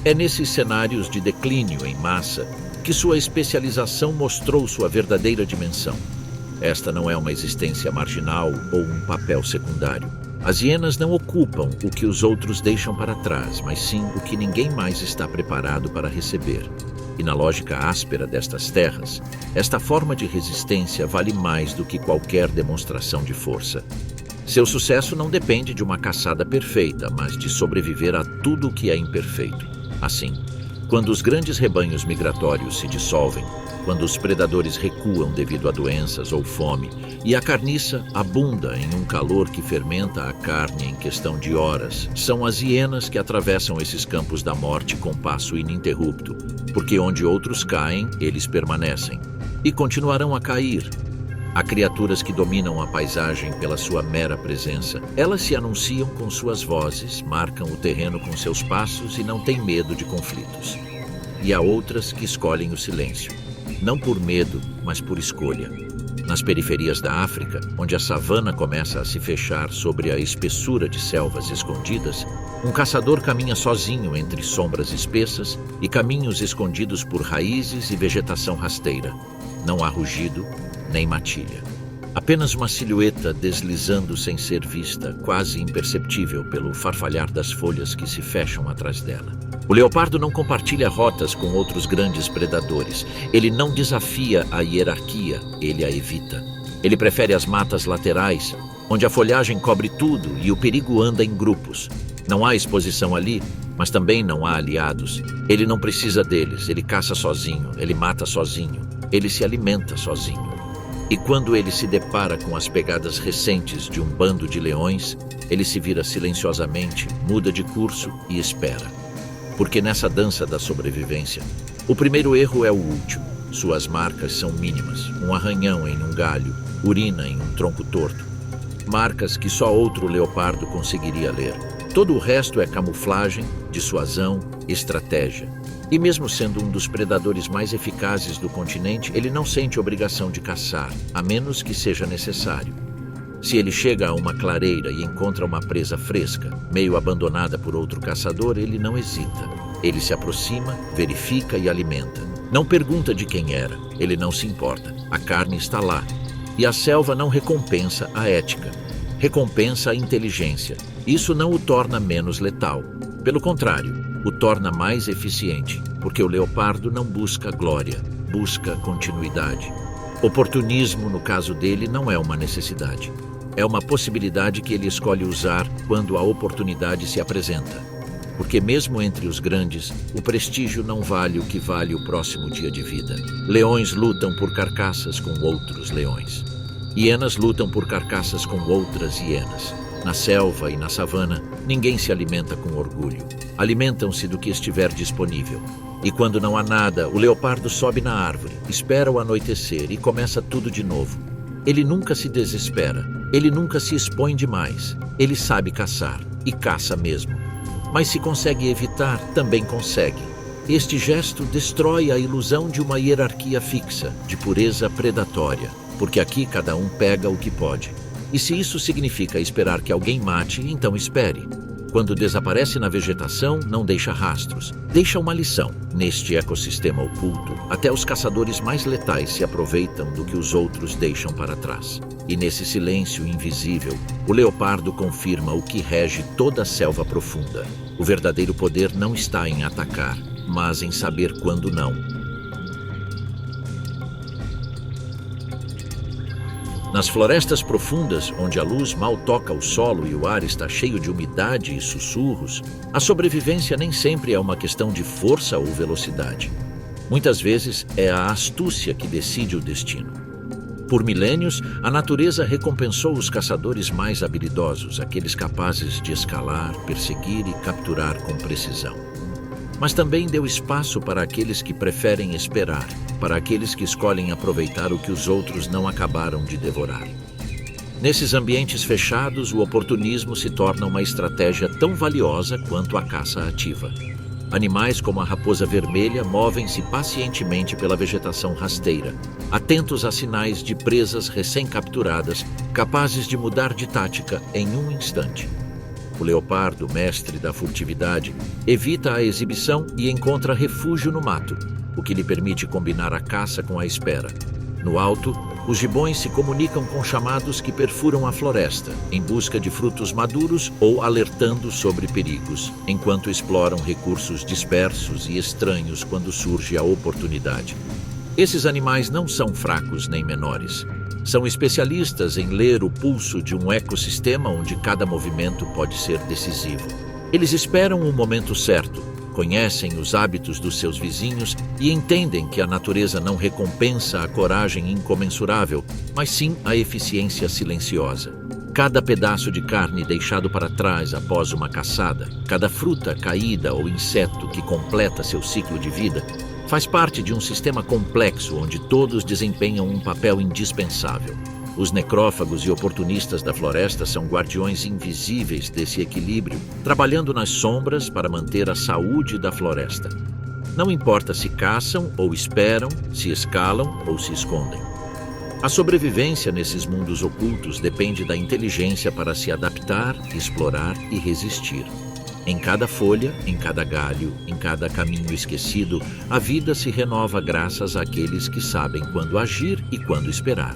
A: É nesses cenários de declínio em massa que sua especialização mostrou sua verdadeira dimensão. Esta não é uma existência marginal ou um papel secundário. As hienas não ocupam o que os outros deixam para trás, mas sim o que ninguém mais está preparado para receber. E na lógica áspera destas terras, esta forma de resistência vale mais do que qualquer demonstração de força. Seu sucesso não depende de uma caçada perfeita, mas de sobreviver a tudo o que é imperfeito. Assim, quando os grandes rebanhos migratórios se dissolvem, quando os predadores recuam devido a doenças ou fome, e a carniça abunda em um calor que fermenta a carne em questão de horas, são as hienas que atravessam esses campos da morte com passo ininterrupto, porque onde outros caem, eles permanecem, e continuarão a cair. Há criaturas que dominam a paisagem pela sua mera presença. Elas se anunciam com suas vozes, marcam o terreno com seus passos e não têm medo de conflitos. E há outras que escolhem o silêncio, não por medo, mas por escolha. Nas periferias da África, onde a savana começa a se fechar sobre a espessura de selvas escondidas, um caçador caminha sozinho entre sombras espessas e caminhos escondidos por raízes e vegetação rasteira. Não há rugido, nem matilha. Apenas uma silhueta deslizando sem ser vista, quase imperceptível pelo farfalhar das folhas que se fecham atrás dela. O leopardo não compartilha rotas com outros grandes predadores. Ele não desafia a hierarquia, ele a evita. Ele prefere as matas laterais, onde a folhagem cobre tudo e o perigo anda em grupos. Não há exposição ali, mas também não há aliados. Ele não precisa deles, ele caça sozinho, ele mata sozinho, ele se alimenta sozinho. E quando ele se depara com as pegadas recentes de um bando de leões, ele se vira silenciosamente, muda de curso e espera. Porque nessa dança da sobrevivência, o primeiro erro é o último. Suas marcas são mínimas, um arranhão em um galho, urina em um tronco torto. Marcas que só outro leopardo conseguiria ler. Todo o resto é camuflagem, dissuasão, estratégia. E mesmo sendo um dos predadores mais eficazes do continente, ele não sente obrigação de caçar, a menos que seja necessário. Se ele chega a uma clareira e encontra uma presa fresca, meio abandonada por outro caçador, ele não hesita. Ele se aproxima, verifica e alimenta. Não pergunta de quem era, ele não se importa. A carne está lá. E a selva não recompensa a ética, recompensa a inteligência. Isso não o torna menos letal. Pelo contrário, o torna mais eficiente, porque o leopardo não busca glória, busca continuidade. Oportunismo, no caso dele, não é uma necessidade. É uma possibilidade que ele escolhe usar quando a oportunidade se apresenta. Porque mesmo entre os grandes, o prestígio não vale o que vale o próximo dia de vida. Leões lutam por carcaças com outros leões. Hienas lutam por carcaças com outras hienas. Na selva e na savana, ninguém se alimenta com orgulho. Alimentam-se do que estiver disponível. E quando não há nada, o leopardo sobe na árvore, espera o anoitecer e começa tudo de novo. Ele nunca se desespera, ele nunca se expõe demais. Ele sabe caçar, e caça mesmo. Mas se consegue evitar, também consegue. Este gesto destrói a ilusão de uma hierarquia fixa, de pureza predatória, porque aqui cada um pega o que pode. E se isso significa esperar que alguém mate, então espere. Quando desaparece na vegetação, não deixa rastros. Deixa uma lição. Neste ecossistema oculto, até os caçadores mais letais se aproveitam do que os outros deixam para trás. E nesse silêncio invisível, o leopardo confirma o que rege toda a selva profunda. O verdadeiro poder não está em atacar, mas em saber quando não. Nas florestas profundas, onde a luz mal toca o solo e o ar está cheio de umidade e sussurros, a sobrevivência nem sempre é uma questão de força ou velocidade. Muitas vezes é a astúcia que decide o destino. Por milênios, a natureza recompensou os caçadores mais habilidosos, aqueles capazes de escalar, perseguir e capturar com precisão. Mas também deu espaço para aqueles que preferem esperar, para aqueles que escolhem aproveitar o que os outros não acabaram de devorar. Nesses ambientes fechados, o oportunismo se torna uma estratégia tão valiosa quanto a caça ativa. Animais como a raposa vermelha movem-se pacientemente pela vegetação rasteira, atentos a sinais de presas recém-capturadas, capazes de mudar de tática em um instante. O leopardo, mestre da furtividade, evita a exibição e encontra refúgio no mato, o que lhe permite combinar a caça com a espera. No alto, os gibões se comunicam com chamados que perfuram a floresta, em busca de frutos maduros ou alertando sobre perigos, enquanto exploram recursos dispersos e estranhos quando surge a oportunidade. Esses animais não são fracos nem menores. São especialistas em ler o pulso de um ecossistema onde cada movimento pode ser decisivo. Eles esperam o momento certo, conhecem os hábitos dos seus vizinhos e entendem que a natureza não recompensa a coragem incomensurável, mas sim a eficiência silenciosa. Cada pedaço de carne deixado para trás após uma caçada, cada fruta caída ou inseto que completa seu ciclo de vida, Faz parte de um sistema complexo onde todos desempenham um papel indispensável. Os necrófagos e oportunistas da floresta são guardiões invisíveis desse equilíbrio, trabalhando nas sombras para manter a saúde da floresta. Não importa se caçam ou esperam, se escalam ou se escondem. A sobrevivência nesses mundos ocultos depende da inteligência para se adaptar, explorar e resistir. Em cada folha, em cada galho, em cada caminho esquecido, a vida se renova graças àqueles que sabem quando agir e quando esperar.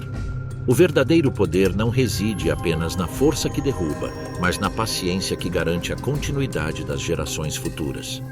A: O verdadeiro poder não reside apenas na força que derruba, mas na paciência que garante a continuidade das gerações futuras.